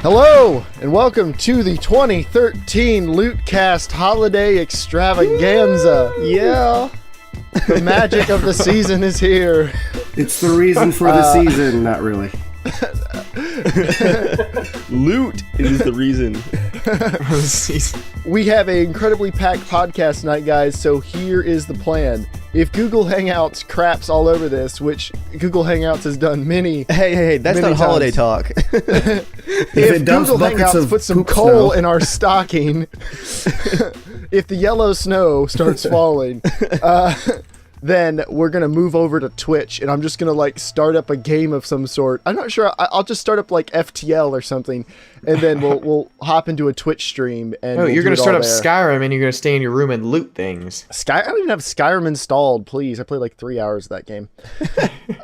Hello, and welcome to the 2013 Lootcast Holiday Extravaganza. Yeah. The magic of the season is here. It's the reason for the season, not really. Loot is the reason for the season. We have an incredibly packed podcast tonight, guys, so here is the plan. If Google Hangouts craps all over this, which Google Hangouts has done many... Hey, that's not holiday talk. If Google Hangouts put some coal in our stocking, if the yellow snow starts falling, then we're going to move over to Twitch, and I'm just going to, like, start up a game of some sort. I'm not sure. I'll just start up, like, FTL or something, and then we'll hop into a Twitch stream. And you're going to start up Skyrim, and you're going to stay in your room and loot things. I don't even have Skyrim installed, please. I played, like, 3 hours of that game.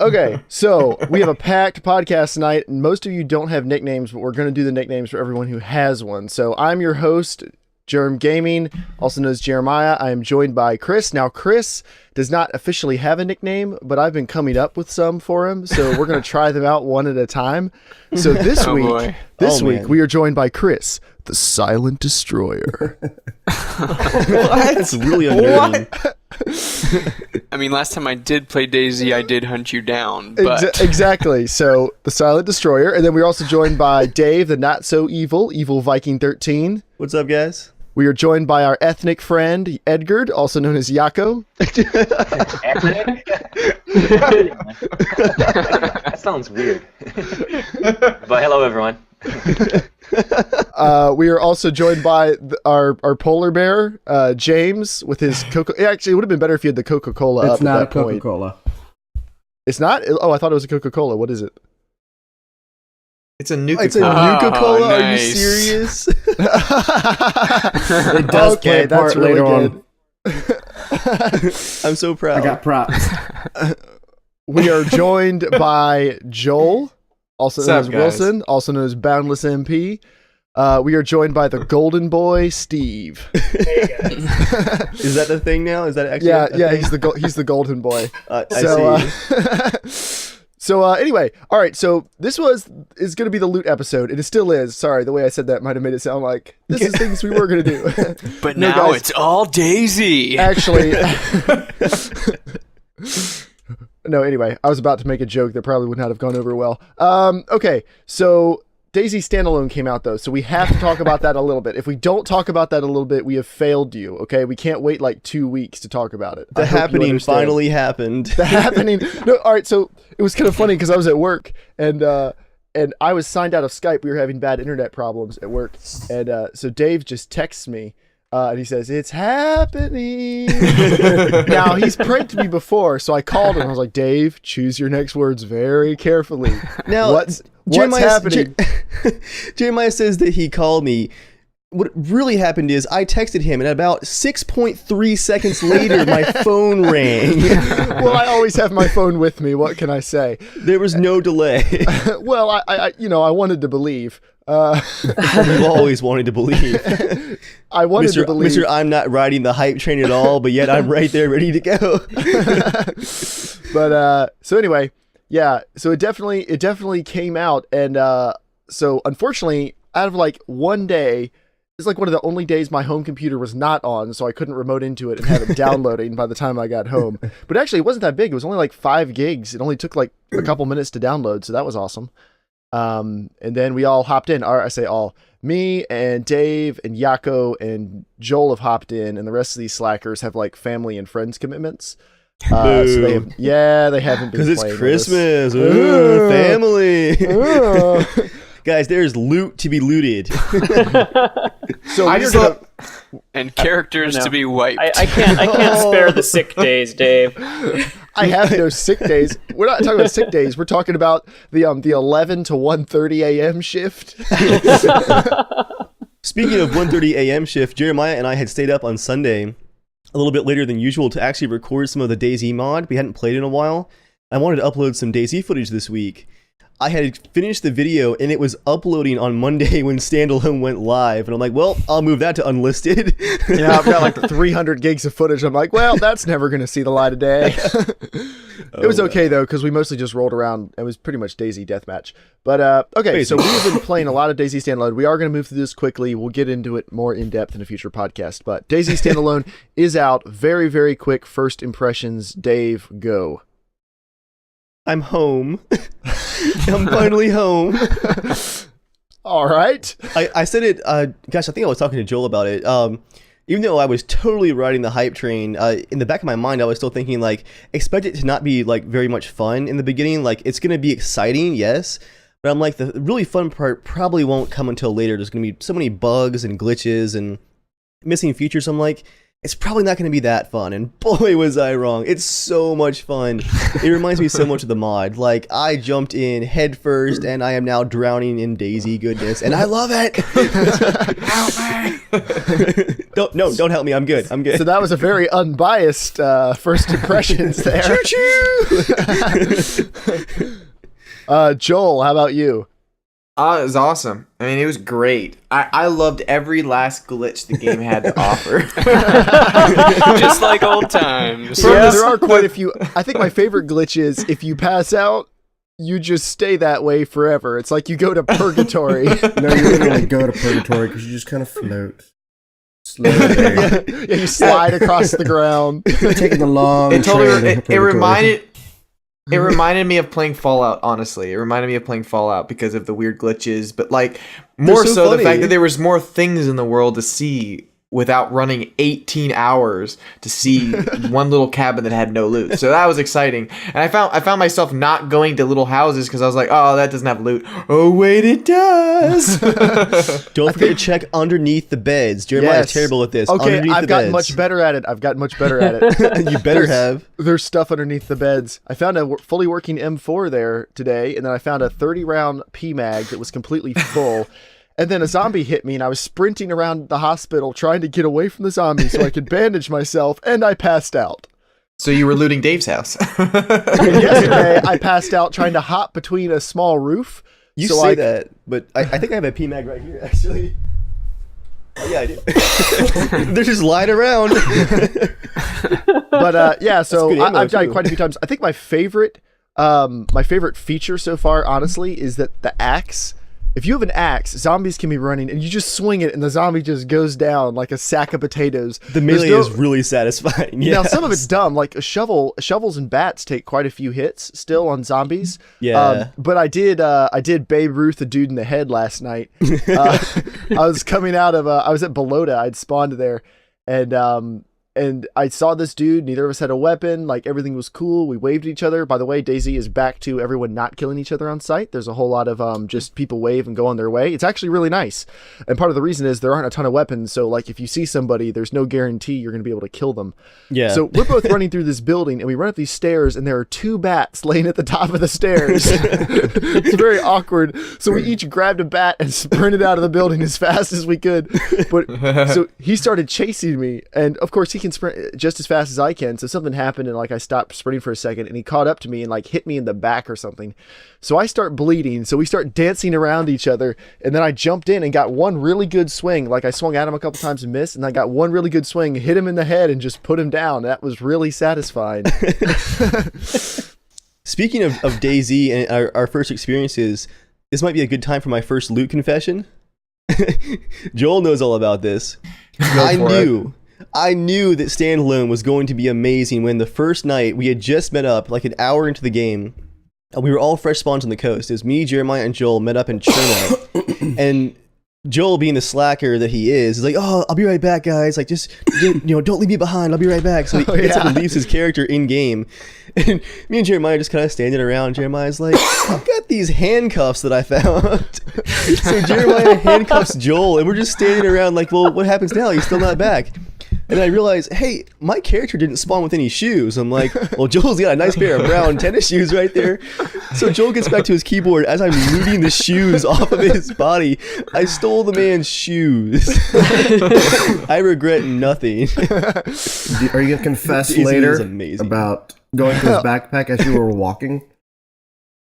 Okay, so we have a packed podcast tonight, and most of you don't have nicknames, but we're going to do the nicknames for everyone who has one. So I'm your host, Germ Gaming, also known as Jeremiah. I am joined by Chris. Now, Chris does not officially have a nickname, but I've been coming up with some for him, so we're going to try them out one at a time. So this week, we are joined by Chris, the Silent Destroyer. That's really unnerving. I mean, last time I did play DayZ, I did hunt you down, but... Exactly. So, the Silent Destroyer. And then we're also joined by Dave, the not-so-evil Viking 13. What's up, guys? We are joined by our ethnic friend, Edgard, also known as Yako. Ethnic? That sounds weird. But hello, everyone. We are also joined by our polar bear, James, with his Coca. Actually, it would have been better if you had the Coca-Cola up at that point. It's not a Coca-Cola. It's not? Oh, I thought it was a Coca-Cola. What is it? It's a Nuka-Cola. It's a Nuka-Cola? Oh, nice. Are you serious? It does play a part later on. I'm so proud. I got props. We are joined by Joel, also known as guys? Wilson, also known as Boundless MP. We are joined by the Golden Boy, Steve. Hey, guys. Is that the thing now? Is that actually Yeah, thing? he's the Golden Boy. I see. So anyway, all right. So this is going to be the loot episode. It still is. Sorry, the way I said that might have made it sound like this is things we were going to do. But No, now guys. it's all DayZ. Actually, no. Anyway, I was about to make a joke that probably would not have gone over well. Okay, so DayZ Standalone came out though, so we have to talk about that a little bit. If we don't talk about that a little bit, we have failed you. Okay, we can't wait like 2 weeks to talk about it. The happening finally happened. The happening. No, all right. So it was kind of funny because I was at work and I was signed out of Skype. We were having bad internet problems at work, and so Dave just texts me. And he says, "It's happening." Now, he's pranked me before, so I called him. I was like, "Dave, choose your next words very carefully." Now, what's happening? Jeremiah says that he called me. What really happened is I texted him, and about 6.3 seconds later, my phone rang. Well, I always have my phone with me. What can I say? There was no delay. Well, I wanted to believe. We've always wanted to believe. I wanted to believe. Mr. I'm not riding the hype train at all, but yet I'm right there ready to go. But so anyway, yeah, so it definitely came out, and so unfortunately, out of like one day, it's like one of the only days my home computer was not on, so I couldn't remote into it and have it downloading by the time I got home. But actually, it wasn't that big. It was only like 5 gigs. It only took like a couple minutes to download, so that was awesome. And then we all hopped in. Or I say all. Me and Dave and Yako and Joel have hopped in, and the rest of these slackers have like family and friends commitments. So they haven't been Because it's playing Christmas. with us. Family. Guys, there's loot to be looted. So I we're just gonna, love... And characters No. to be wiped. I can't spare the sick days, Dave. I have no sick days. We're not talking about sick days. We're talking about the 11 to 1:30 a.m. shift. Speaking of 1:30 a.m. shift, Jeremiah and I had stayed up on Sunday a little bit later than usual to actually record some of the DayZ mod. We hadn't played in a while. I wanted to upload some DayZ footage this week. I had finished the video and it was uploading on Monday when Standalone went live. And I'm like, well, I'll move that to unlisted. Yeah, I've got like 300 gigs of footage. I'm like, well, that's never going to see the light of day. It was okay, though, because we mostly just rolled around. It was pretty much DayZ Deathmatch. But, okay, so we've been playing a lot of DayZ Standalone. We are going to move through this quickly. We'll get into it more in depth in a future podcast. But DayZ Standalone is out. Very, very quick first impressions. Dave, go. I'm home. I'm finally home. All right. I said it, gosh, I think I was talking to Joel about it. Even though I was totally riding the hype train, in the back of my mind, I was still thinking, like, expect it to not be, like, very much fun in the beginning. Like, it's going to be exciting, yes. But I'm like, the really fun part probably won't come until later. There's going to be so many bugs and glitches and missing features. I'm like, it's probably not going to be that fun. And boy, was I wrong. It's so much fun. It reminds me so much of the mod. Like, I jumped in head first, and I am now drowning in DayZ goodness, and I love it. Help me. Don't help me. I'm good. So that was a very unbiased first impressions there. Choo-choo! Joel, how about you? It was awesome. I mean, it was great. I loved every last glitch the game had to offer. Just like old times. There are quite a few. I think my favorite glitch is if you pass out, you just stay that way forever. It's like you go to purgatory. No, you literally go to purgatory because you just kind of float. Slowly. Yeah, you slide across the ground. Taking the long It train. It reminded me of playing Fallout, honestly. It reminded me of playing Fallout because of the weird glitches, but like more so so funny. the fact that there was more things in the world to see without running 18 hours to see one little cabin that had no loot. So that was exciting. And I found myself not going to little houses because I was like, oh, that doesn't have loot. Oh, wait, it does. Don't forget to check underneath the beds. Jeremiah is terrible at this. Okay, Underneath I've the gotten beds. much better at it. You better have. There's stuff underneath the beds. I found a fully working M4 there today, and then I found a 30-round PMag that was completely full. And then a zombie hit me, and I was sprinting around the hospital trying to get away from the zombie so I could bandage myself, and I passed out. So you were looting Dave's house. Yesterday, I passed out trying to hop between a small roof. You so say that, but I think I have a PMag right here, actually. Oh, yeah, I do. They're just lying around. But yeah, so good ammo, I've died too. quite a few times. I think my favorite feature so far, honestly, is that the axe. If you have an axe, zombies can be running, and you just swing it, and the zombie just goes down like a sack of potatoes. The melee is really satisfying. Now, some of it's dumb. Like shovels and bats take quite a few hits still on zombies. Yeah. But I did Babe Ruth a dude in the head last night. I was coming out of I was at Balota. I'd spawned there, and I saw this dude. Neither of us had a weapon. Like, everything was cool. We waved at each other. By the way, DayZ is back to everyone not killing each other on sight. There's a whole lot of just people wave and go on their way. It's actually really nice. And part of the reason is there aren't a ton of weapons. So, like, if you see somebody, there's no guarantee you're going to be able to kill them. Yeah. So we're both running through this building, and we run up these stairs, and there are two bats laying at the top of the stairs. It's very awkward. So we each grabbed a bat and sprinted out of the building as fast as we could. But so he started chasing me, and of course he can sprint just as fast as I can. So something happened, and like I stopped sprinting for a second, and he caught up to me and like hit me in the back or something. So I start bleeding. So we start dancing around each other, and then I jumped in and got one really good swing. Like, I swung at him a couple times and missed, and I got one really good swing, hit him in the head, and just put him down. That was really satisfying. Speaking of DayZ and our first experiences, this might be a good time for my first loot confession. Joel knows all about this. I knew that Standalone was going to be amazing when the first night we had just met up, like an hour into the game. We were all fresh spawns on the coast. It was me, Jeremiah, and Joel met up in Cherno. And Joel, being the slacker that he is like, oh, I'll be right back, guys. Like, just, don't leave me behind. I'll be right back. So he gets up and leaves his character in game. And me and Jeremiah just kind of standing around. Jeremiah's like, I've got these handcuffs that I found. So Jeremiah handcuffs Joel, and we're just standing around like, well, what happens now? He's still not back. And I realized, hey, my character didn't spawn with any shoes. I'm like, well, Joel's got a nice pair of brown tennis shoes right there. So Joel gets back to his keyboard. As I'm looting the shoes off of his body, I stole the man's shoes. I regret nothing. Are you going to confess DayZ is later amazing. about going through his backpack as you were walking?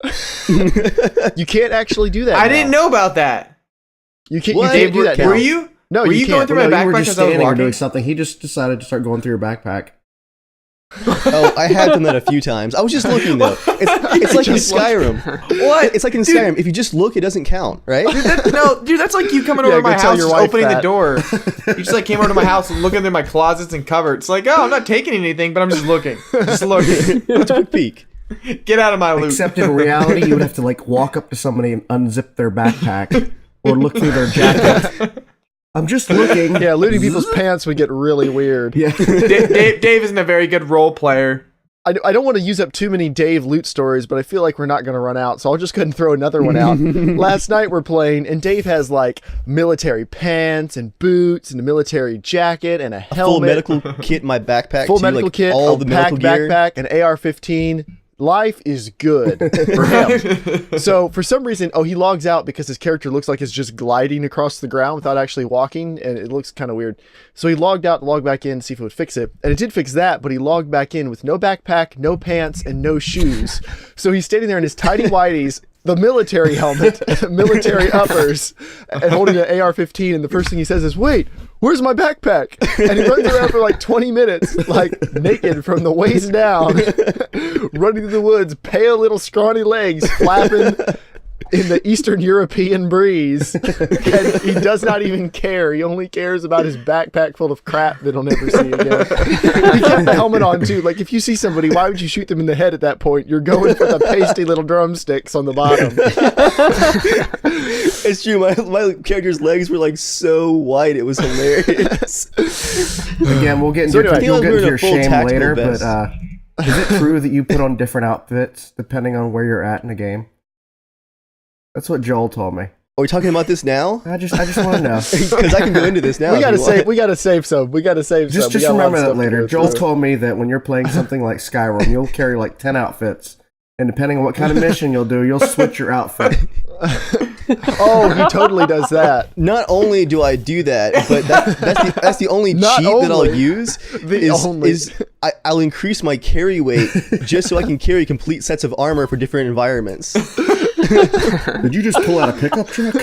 You can't actually do that. I now. d't know about that. You can't. What? You can't do that now. Were you? No, Were you you can't. going through my You were backpack just as I was standing or doing walking? something. He just decided to start going through your backpack. Oh, I have done that a few times. I was just looking though. It's like in Skyrim. What? It's like in Skyrim. If you just look, it doesn't count, right? Dude, that's like you coming Yeah, over to go my tell house, your just wife opening the that. door. You just like came over to my house and looking through my closets and cupboards. Like, oh, I'm not taking anything, but I'm just looking. Just looking. Just a quick peek. Get out of my loot. Except in reality, you would have to like walk up to somebody and unzip their backpack or look through their jacket. I'm just looking. Yeah, looting people's pants would get really weird. Yeah. Dave isn't a very good role player. I don't want to use up too many Dave loot stories, but I feel like we're not going to run out, so I'll just go ahead and throw another one out. Last night we're playing, and Dave has like military pants and boots and a military jacket and a Full helmet. medical kit in my backpack. Full too, medical like kit, all a the pack medical gear. backpack, an AR-15. Life is good for him. So for some reason, he logs out because his character looks like it's just gliding across the ground without actually walking, and it looks kind of weird. So he logged out, logged back in, to see if it would fix it, and it did fix that. But he logged back in with no backpack, no pants, and no shoes. So he's standing there in his tidy whities, the military helmet, military uppers, and holding an AR-15. And the first thing he says is, "Wait, where's my backpack?" And he runs around for like 20 minutes, like naked from the waist down, running through the woods, pale little scrawny legs flapping in the Eastern European breeze. And he does not even care. He only cares about his backpack full of crap that he'll never see again. He kept the helmet on too. Like, if you see somebody, why would you shoot them in the head at that point? You're going for the pasty little drumsticks on the bottom. It's true. My character's legs were like so wide. It was hilarious. Again, we'll get into, So anyway, you'll get we're in into a your full shame tactical later, vest. but is it true that you put on different outfits depending on where you're at in the game? That's what Joel told me. Are we talking about this now? I just want to know. Because I can go into this now. We if gotta you want. save. We gotta save some. We gotta save some. Just We got a lot of remember that stuff to later. go Joel through. told me that when you're playing something like Skyrim, you'll carry like 10 outfits. And depending on what kind of mission you'll do, you'll switch your outfit. Oh, he totally does that. Not only do I do that, but that's the only Not cheat that I'll only. use. I'll increase my carry weight just so I can carry complete sets of armor for different environments. Did you just pull out a pickup truck?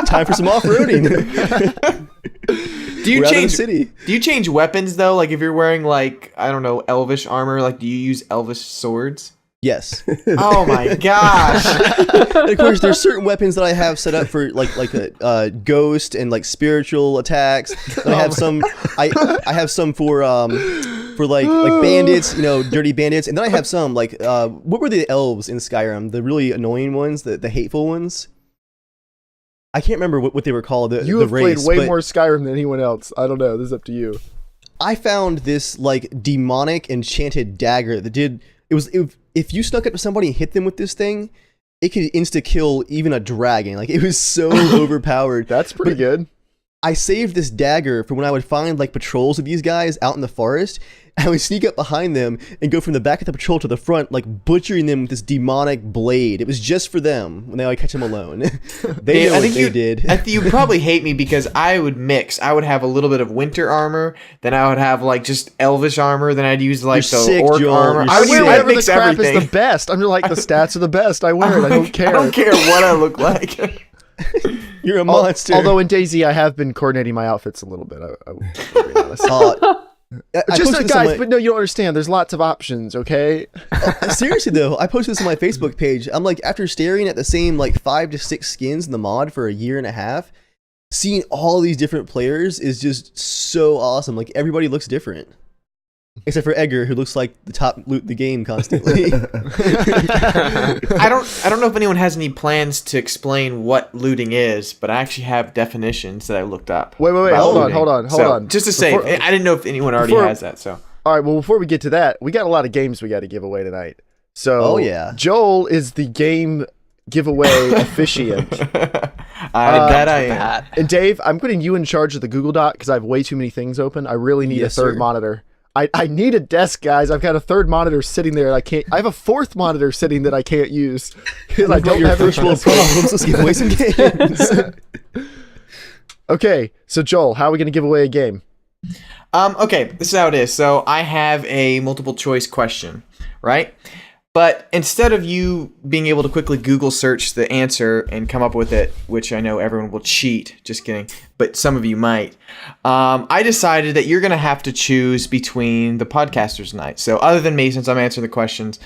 Time for some off-roading. Do you We're out of the change? city? Do you change weapons though? Like if you're wearing like I don't know elvish armor, like do you use elvish swords? Yes. Oh my gosh! And of course, there's certain weapons that I have set up for like a ghost and like spiritual attacks. And I have some. I have some for like bandits, dirty bandits, and then I have some like what were the elves in Skyrim? The really annoying ones, the hateful ones. I can't remember what they were called. You the have race, played way but more Skyrim than anyone else. I don't know. This is up to you. I found this like demonic enchanted dagger that did. If you snuck up to somebody and hit them with this thing, it could insta kill even a dragon. Like it was so overpowered. That's pretty good. I saved this dagger for when I would find like patrols of these guys out in the forest. I would sneak up behind them and go from the back of the patrol to the front, like butchering them with this demonic blade. It was just for them when they would catch them alone. They know what they did. I think you probably hate me because I would mix. I would have a little bit of winter armor, then I would have like just elvish armor, then I'd use like You're the sick, orc Joel. armor. You're I would sick. I'd Whatever the mix crap everything. is the best. I'm like, the stats are the best. I wear it. I don't care. I don't care what I look like. You're a monster. Although in DayZ, I have been coordinating my outfits a little bit. I will be honest. I Just posted this guys, on my- but no, you don't understand. There's lots of options. Okay. Seriously though, I posted this on my Facebook page. I'm like, after staring at the same like 5 to 6 skins in the mod for a year and a half, seeing all these different players is just so awesome. Like everybody looks different. Except for Edgar, who looks like the top loot in the game constantly. I don't know if anyone has any plans to explain what looting is, but I actually have definitions that I looked up. Wait. about Hold looting. on. So, on. Just to say, Before- I didn't know if anyone already before- has that. So All right. Well, before we get to that, we got a lot of games we got to give away tonight. So, Oh, yeah. Joel is the game giveaway officiant. I bet I am. And Dave, I'm putting you in charge of the Google Doc because I have way too many things open. I really need Yes, a third sir. monitor. I need a desk, guys. I've got a third monitor sitting there. I have a fourth monitor sitting that I can't use because I don't your have first any world problems. Let's give away some games. Okay, so Joel, how are we going to give away a game? Okay, this is how it is. So I have a multiple choice question, right? But instead of you being able to quickly Google search the answer and come up with it, which I know everyone will cheat, just kidding, but some of you might, I decided that you're going to have to choose between the podcasters tonight. So other than me, since I'm answering the questions,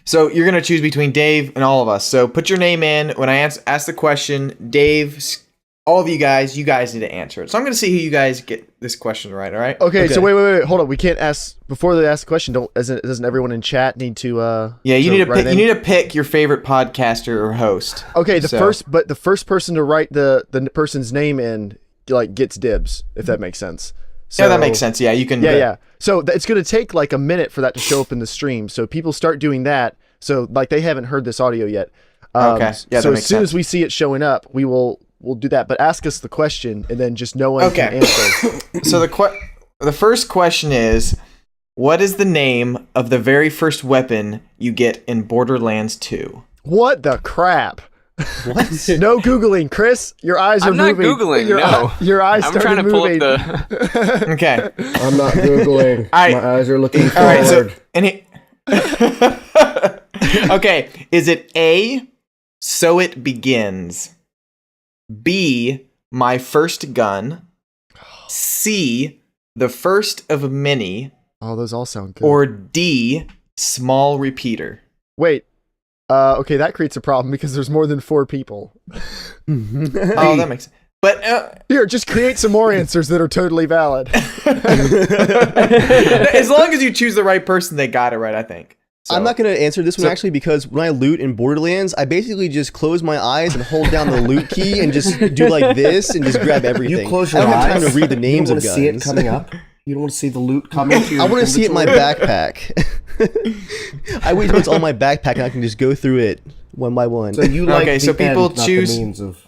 so you're going to choose between Dave and all of us. So put your name in. When I ask the question, Dave, all of you guys need to answer it. So I'm going to see who you guys get this question right, all right? Okay, so wait, hold on. We can't ask before they ask the question. Doesn't everyone in chat need to? Yeah, you need to pick your favorite podcaster or host. Okay, the first person to write the person's name in gets dibs, if that makes sense. So, yeah, that makes sense. Yeah, you can. Yeah. So it's going to take like a minute for that to show up in the stream. So people start doing that. So like they haven't heard this audio yet. Okay. Yeah, so that as soon as we see it showing up, we'll do that. But ask us the question, and then just no one can answer. So the first question is, what is the name of the very first weapon you get in Borderlands 2? What the crap? What? No Googling, Chris. Your eyes are moving. I'm not Googling, no. Your eyes I'm started trying to moving. pull up the... Okay. I'm not Googling. All right. My eyes are looking All right. So, forward. okay. Is it A, So It Begins? B, My First Gun? C, The First of Many? Oh, those all sound good. Or D, Small Repeater? Wait. Okay, that creates a problem because there's more than 4 people. Oh, that makes sense. But Here, just create some more answers that are totally valid. as long as you choose the right person, they got it right, I think. So. I'm not going to answer this one actually because when I loot in Borderlands, I basically just close my eyes and hold down the loot key and just do like this and just grab everything. You close your I don't eyes. have time to read the names you of don't guns. want to see it coming up. You don't want to see the loot coming to your I want to see it in my inventory? backpack. I wait till it's on my backpack and I can just go through it one by one. So you like Okay, the so people end, not choose- the means of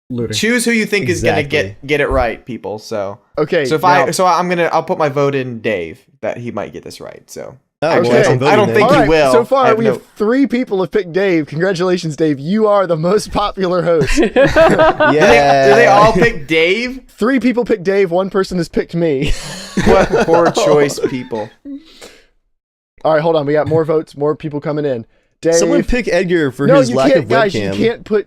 looting. Choose who you think is gonna Exactly. get it right, people. So Okay. so if I'll put my vote in Dave that he might get this right. So Oh, Actually, well, I'm I voting don't then. think all he right, will. So I far, have we no- have 3 people have picked Dave. Congratulations, Dave. You are the most popular host. do they all pick Dave? 3 people picked Dave. 1 person has picked me. What poor choice, people. All right, hold on. We got more votes. More people coming in. Dave. Someone pick Edgar for No, his you lack can't, of guys. webcam.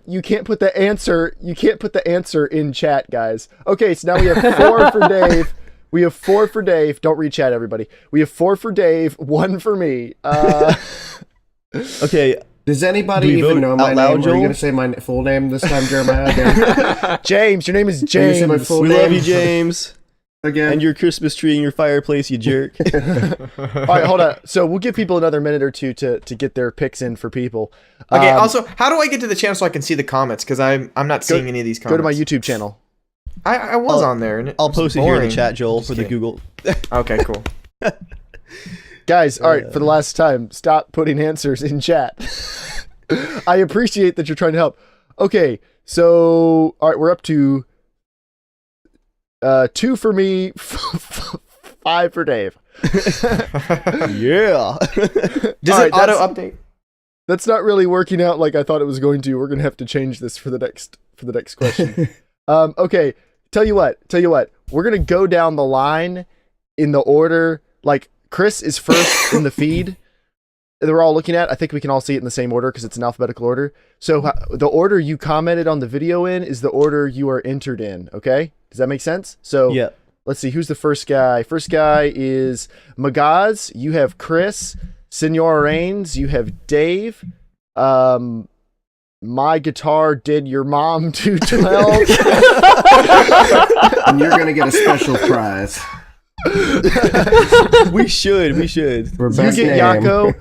You can't put the answer. You can't put the answer in chat, guys. Okay, so now we have 4 for Dave. We have 4 for Dave. Don't read chat, everybody. We have 4 for Dave, 1 for me. Okay, Does anybody Do we even vote know my out loud, name? Are Joel? you going to say my full name this time, Jeremiah? Again? James, your name is Are you gonna say my James. full we name? love you, James. Again? And your Christmas tree and your fireplace, you jerk. All right, hold on. So we'll give people another minute or two to get their picks in for people. Okay. Also, how do I get to the channel so I can see the comments? Because I'm not seeing any of these comments. Go to my YouTube channel. I was on there. And I'll was post it here in boring. the chat, Joel, Just for the kidding. Google. Okay, cool. Guys, all right, for the last time, stop putting answers in chat. I appreciate that you're trying to help. Okay, so all right, we're up to 2 for me, 5 for Dave. Yeah. Does All it right, auto that's- update? That's not really working out like I thought it was going to. We're gonna have to change this for the next question. Okay, tell you what. We're gonna go down the line in the order. Like Chris is first in the feed that we're all looking at. I think we can all see it in the same order because it's in alphabetical order. So the order you commented on the video in is the order you are entered in. Okay, does that make sense? So Yeah. let's see, who's the first guy? First guy is Magaz. You have Chris. Senor Rains. You have Dave. My guitar did your mom 212. And you're going to get a special prize. we should. For You best get name. Yako.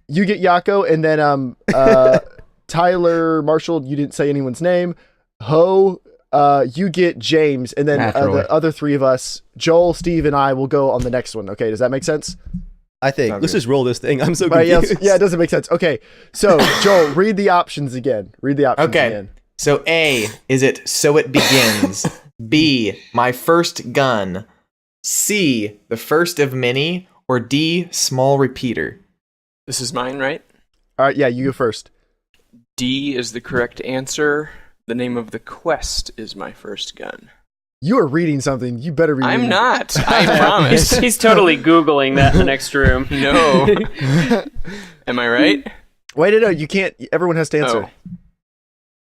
You get Yako, and then Tyler Marshall. You didn't say anyone's name. Ho. You get James, and then Naturally. the other 3 of us, Joel, Steve, and I will go on the next one. Okay, does that make sense? I think. Sounds Let's good. just roll this thing. I'm so Right, confused. yeah, it doesn't make sense. Okay, so Joel, read the options again. Okay. Again. So A, is it So It Begins? B, My First Gun? C, The First of Many? Or D, Small Repeater? This is mine, right? All right, yeah, you go first. D is the correct answer. The name of the quest is My First Gun. You are reading something. You better be reading. I'm not. I promise. He's totally Googling that in the next room. No. Am I right? Wait, no, you can't. Everyone has to answer. Oh.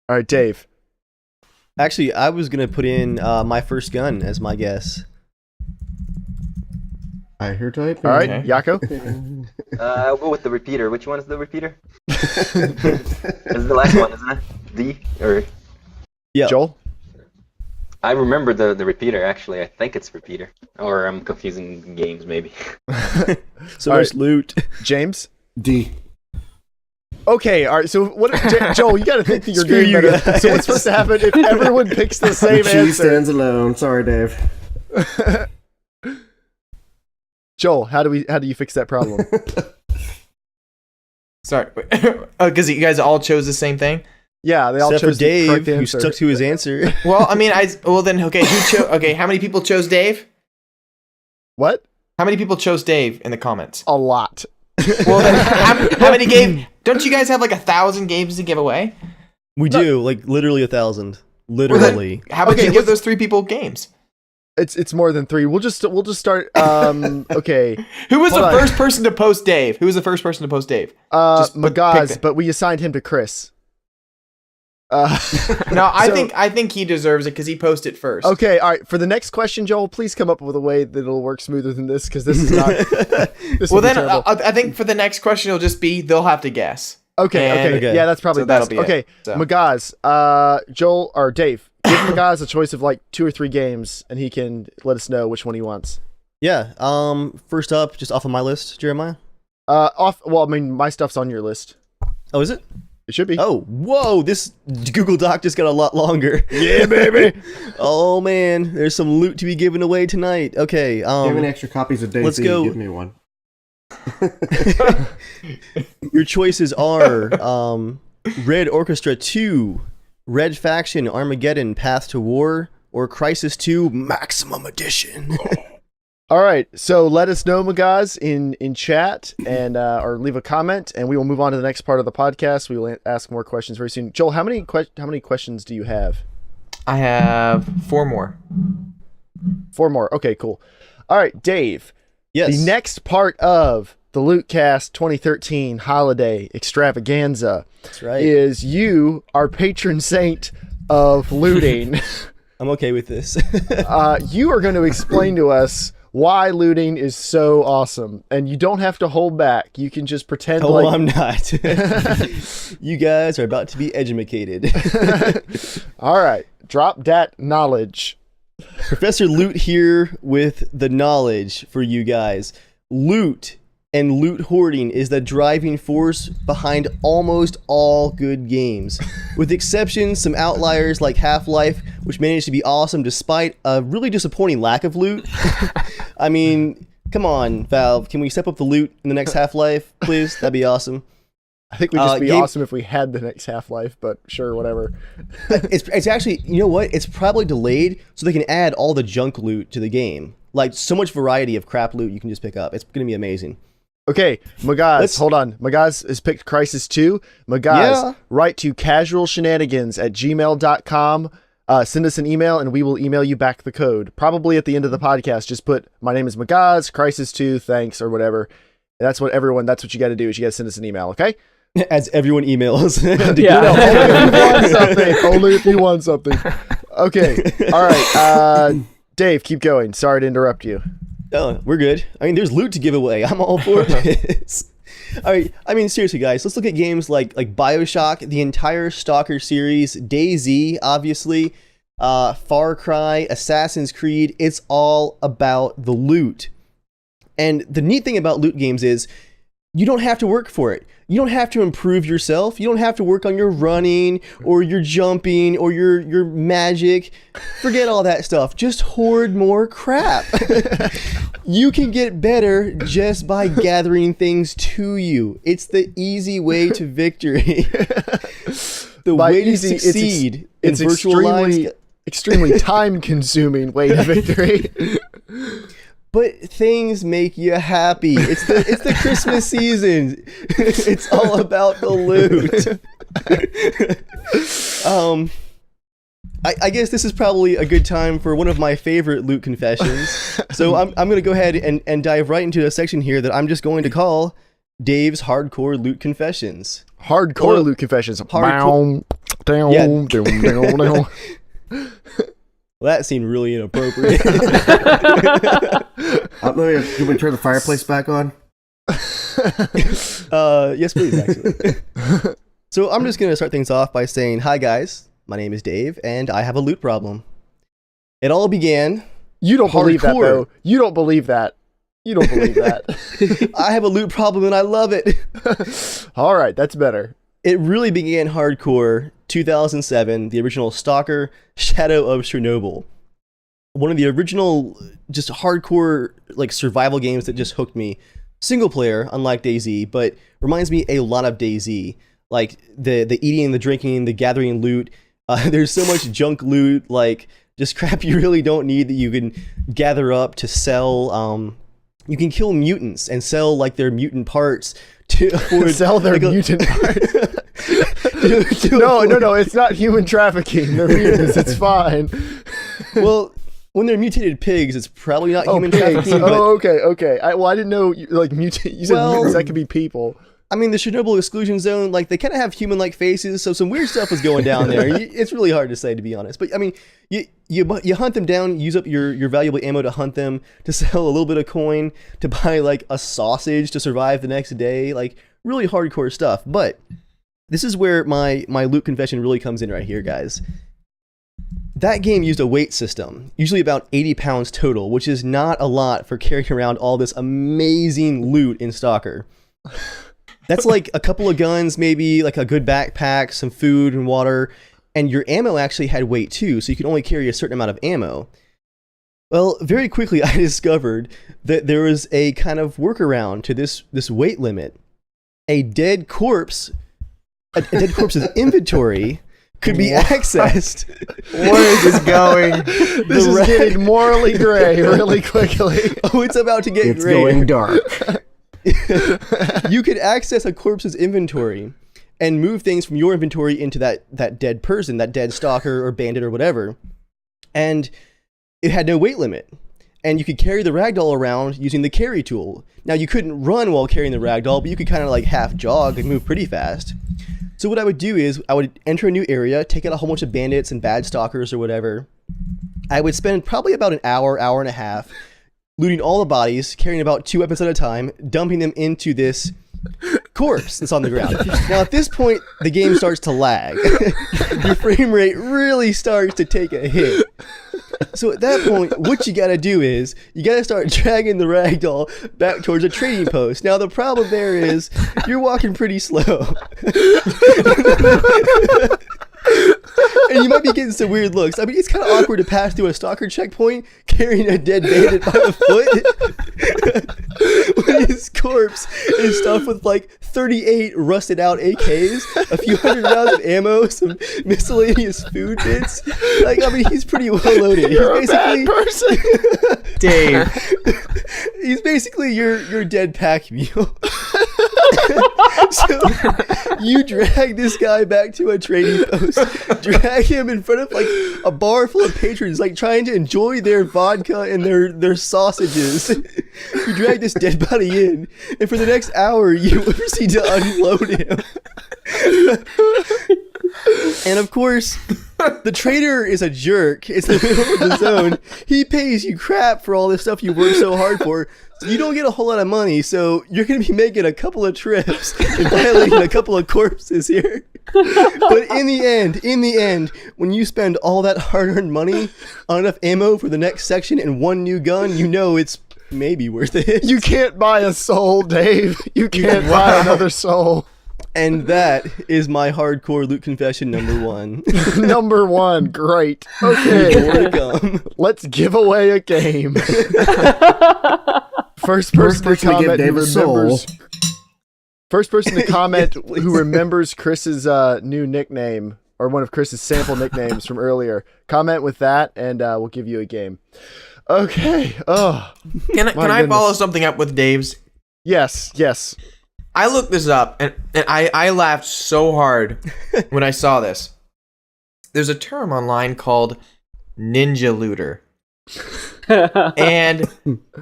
All right, Dave. Actually, I was gonna put in my first gun as my guess. I hear type. All right, Okay. Yako. I'll go with the repeater. Which one is the repeater? This is the last one, isn't it? D or Yeah. Joel. I remember the repeater actually. I think it's repeater, or I'm confusing games maybe. So All there's right. loot. James. D. Okay, all right. So what, Joel? You got to think that you're Screw doing you better. guys. So what's supposed to happen if everyone picks the same She answer? stands alone. Sorry, Dave. Joel, how do you fix that problem? Sorry, because you guys all chose the same thing. Yeah, they all Except for chose the correct Dave, who answer. stuck to his answer. Well, I mean, okay. Who chose? Okay, how many people chose Dave? What? How many people chose Dave in the comments? A lot. Well, then how many game? Don't you guys have like 1,000 games to give away? We do, like literally 1,000. Well, Literally. then, how about Okay, you give those 3 people games? It's more than 3. We'll just start. Okay. Who was Hold the on. first person to post Dave? Who was the first person to post Dave? Just pick Magaz, the- but we assigned him to Chris. No, I So- think he deserves it because he posted first. Okay, all right. For the next question, Joel, please come up with a way that it'll work smoother than this, because this is not. This Well, will be then terrible. I think for the next question it'll just be they'll have to guess. Okay, and- okay, Okay. yeah, that's probably So that'll best. be it. Okay, So- Magaz, Joel or Dave, give Magaz a choice of like 2 or 3 games, and he can let us know which one he wants. Yeah. First up, just off of my list, Jeremiah. Well, I mean, my stuff's on your list. Oh, is it? It should be. Oh, whoa! This Google Doc just got a lot longer. Yeah, baby. Oh man, there's some loot to be given away tonight. Okay. Do you have any extra copies of Daisy? let's go. Give me one. Your choices are Red Orchestra 2, Red Faction, Armageddon, Path to War, or Crisis 2 Maximum Edition. All right, so let us know, Magaz, in chat and or leave a comment, and we will move on to the next part of the podcast. We will ask more questions very soon. Joel, how many questions do you have? I have 4 more. 4 more. Okay, cool. All right, Dave. Yes. The next part of the Lootcast 2013 Holiday Extravaganza That's right. is you, our patron saint of looting. I'm okay with this. You are going to explain to us why looting is so awesome, and you don't have to hold back. You can just pretend Oh, like I'm not. You guys are about to be educated. All right, drop that knowledge. Professor Loot here with the knowledge for you guys. Loot and loot hoarding is the driving force behind almost all good games. With exceptions, some outliers like Half-Life, which managed to be awesome despite a really disappointing lack of loot. I mean, come on, Valve. Can we step up the loot in the next Half-Life, please? That'd be awesome. I think we'd just be game- awesome if we had the next Half-Life, but sure, whatever. It's actually, you know what? It's probably delayed so they can add all the junk loot to the game. Like, so much variety of crap loot you can just pick up. It's going to be amazing. Okay, Magaz, Let's- hold on. Magaz has picked Crisis 2. Magaz, Yeah. write to casualshenanigans@gmail.com. Send us an email, and we will email you back the code. Probably at the end of the podcast, just put, my name is Magaz, Crisis 2, thanks, or whatever. That's what you got to do, is you got to send us an email, okay? As everyone emails. Only if you want something. Okay, all right. Dave, keep going. Sorry to interrupt you. Oh, we're good. I mean, there's loot to give away. I'm all for this. All right. I mean, seriously, guys, let's look at games like BioShock, the entire Stalker series, DayZ, obviously, Far Cry, Assassin's Creed. It's all about the loot. And the neat thing about loot games is you don't have to work for it. You don't have to improve yourself. You don't have to work on your running or your jumping or your magic. Forget all that stuff. Just hoard more crap. You can get better just by gathering things to you. It's the easy way to victory. The By way to easy, succeed it's in virtual lives. extremely time-consuming way to victory. But things make you happy. It's the Christmas season. It's all about the loot. I guess this is probably a good time for one of my favorite loot confessions. So I'm going to go ahead and dive right into a section here that I'm just going to call Dave's Hardcore Loot Confessions. Hardcore loot confessions. Hardcore- Down, Yeah. down, down. Well, that seemed really inappropriate. Let me turn the fireplace back on. Yes, please, actually. So I'm just going to start things off by saying, hi, guys. My name is Dave, and I have a loot problem. It all began... You don't believe that, Hardcore. though. You don't believe that. You don't believe that. I have a loot problem, and I love it. All right, that's better. It really began hardcore 2007, the original Stalker Shadow of Chernobyl. One of the original just hardcore like survival games that just hooked me. Single player, unlike DayZ, but reminds me a lot of DayZ. Like the eating, the drinking, the gathering loot. There's so much junk loot, like just crap you really don't need that you can gather up to sell. You can kill mutants and sell like their mutant parts to afford Sell their like, mutant parts. to No, afford- it's not human trafficking. They're mutants. It's fine. Well, when they're mutated pigs, it's probably not human pigs. trafficking. But, Okay. I didn't know like mutant. You said Well- mutants. That could be people. I mean, the Chernobyl exclusion zone, like they kind of have human-like faces, so some weird stuff was going down there. It's really hard to say, to be honest. But I mean, you hunt them down, use up your valuable ammo to hunt them, to sell a little bit of coin, to buy like a sausage to survive the next day, like really hardcore stuff. But this is where my loot confession really comes in right here, guys. That game used a weight system, usually about 80 pounds total, which is not a lot for carrying around all this amazing loot in Stalker. That's like a couple of guns, maybe like a good backpack, some food and water, and your ammo actually had weight too, so you could only carry a certain amount of ammo. Well, very quickly I discovered that there was a kind of workaround to this weight limit. A dead corpse's inventory could be accessed. Where is this going? This is getting morally gray really quickly. Oh, it's about to get It's great. going dark. You could access a corpse's inventory and move things from your inventory into that dead person, that dead stalker or bandit or whatever. And it had no weight limit. And you could carry the ragdoll around using the carry tool. Now, you couldn't run while carrying the ragdoll, but you could kind of like half jog and move pretty fast. So what I would do is I would enter a new area, take out a whole bunch of bandits and bad stalkers or whatever. I would spend probably about an hour and a half looting all the bodies, carrying about 2 weapons at a time, dumping them into this corpse that's on the ground. Now, at this point, the game starts to lag. Your frame rate really starts to take a hit. So at that point, what you gotta do is, you gotta start dragging the ragdoll back towards a trading post. Now, the problem there is, you're walking pretty slow. And you might be getting some weird looks. I mean, it's kind of awkward to pass through a stalker checkpoint carrying a dead bandit by the foot. When his corpse is stuffed with like 38 rusted out AKs, a few hundred rounds of ammo, some miscellaneous food bits. Like, I mean, he's pretty well loaded. You're He's a bad person. Dave. He's basically your dead pack mule. So you drag this guy back to a trading post, drag him in front of like a bar full of patrons, like trying to enjoy their vodka and their sausages. You drag this dead body in, and for the next hour, you proceed to unload him. And of course, the trader is a jerk. It's the middle of the zone. He pays you crap for all this stuff you worked so hard for. So you don't get a whole lot of money, so you're going to be making a couple of trips and violating a couple of corpses here. But in the end, when you spend all that hard-earned money on enough ammo for the next section and one new gun, you know it's maybe worth it. You can't buy a soul, Dave. You can't buy another soul. And that is my hardcore loot confession number 1. Number 1, great. Okay, More to come. let's give away a game. First person to person to give comment Dave who a soul. remembers. First person to comment Yes, please. who remembers Chris's new nickname, or one of Chris's sample nicknames from earlier. Comment with that, and we'll give you a game. Okay. Oh, Can My I goodness. follow something up with Dave's? yes. I looked this up and I laughed so hard when I saw this. there's a term online called ninja looter. And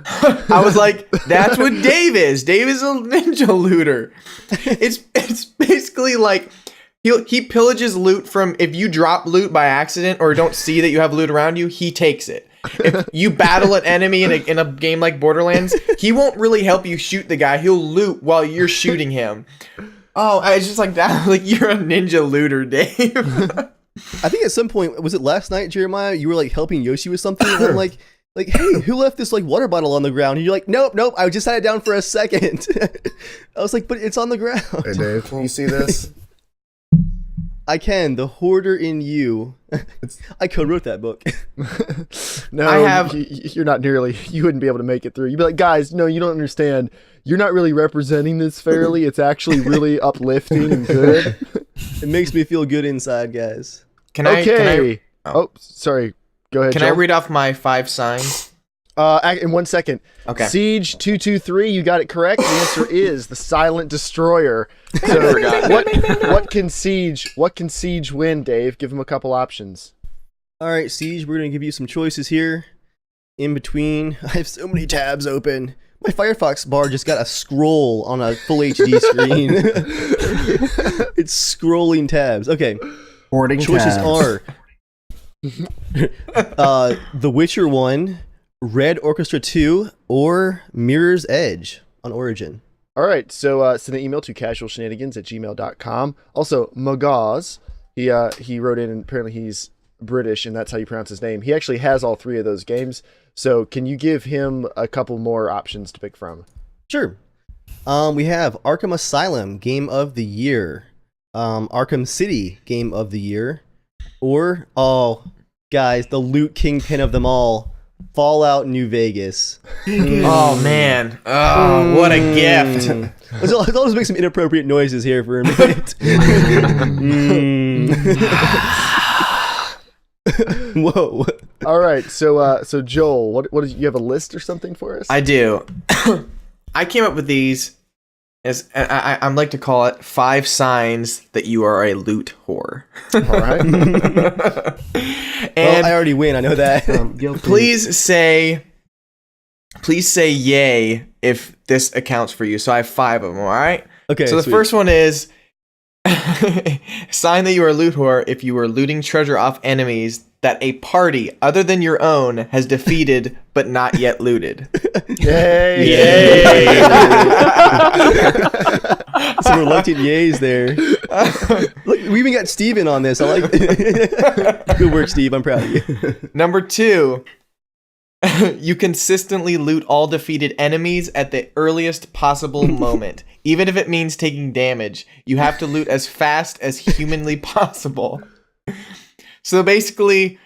I was like, that's what Dave is. Dave is a ninja looter. It's basically like he pillages loot from, if you drop loot by accident or don't see that you have loot around you, he takes it. If you battle an enemy in a game like Borderlands, he won't really help you shoot the guy. He'll loot while you're shooting him. Oh, I was just like that. Like, you're a ninja looter, Dave. I think at some point, was it last night, Jeremiah? You were like helping Yoshi with something, and I'm like, hey, who left this like water bottle on the ground? And you're like, nope, I just had it down for a second. I was like, but it's on the ground. Hey Dave, can you see this? I can. The hoarder in you. I co-wrote that book. No, I have- you're not nearly. You wouldn't be able to make it through. You'd be like, guys, no, you don't understand. You're not really representing this fairly. It's actually really uplifting and good. It makes me feel good inside, guys. Can I Sorry. Go ahead. can I Joel. read off my 5 signs? In 1 second. Okay. Siege 223. You got it correct. The answer is the Silent Destroyer. So what can Siege win, Dave? Give him a couple options. All right, Siege, we're going to give you some choices here. In between, I have so many tabs open. My Firefox bar just got a scroll on a full HD screen. It's scrolling tabs. Okay. Hoarding Choices tabs. are The Witcher 1, Red Orchestra 2, or Mirror's Edge on Origin. All right. So send an email to casualshenanigans@gmail.com. Also, Magaz, he wrote in, and apparently he's British, and that's how you pronounce his name. He actually has all 3 of those games. So can you give him a couple more options to pick from? Sure. We have Arkham Asylum Game of the Year, Arkham City Game of the Year, or, guys, the loot kingpin of them all, Fallout New Vegas. Oh, man. Oh, what a gift. I'll just make some inappropriate noises here for a minute. Whoa. All right. So Joel, what is, you have a list or something for us? I do. I came up with these as I'd like to call it 5 signs that you are a loot whore. All right. And Well, I already win. I know that. Guilty. please say yay if this accounts for you. So I have 5 of them. All right. Okay. So the sweet. first one is sign that you are a loot whore if you are looting treasure off enemies that a party other than your own has defeated but not yet looted. Yay! Some reluctant yays there. Look, we even got Steven on this. I like it. Good work, Steve. I'm proud of you. Number 2, you consistently loot all defeated enemies at the earliest possible moment. Even if it means taking damage, you have to loot as fast as humanly possible. So basically,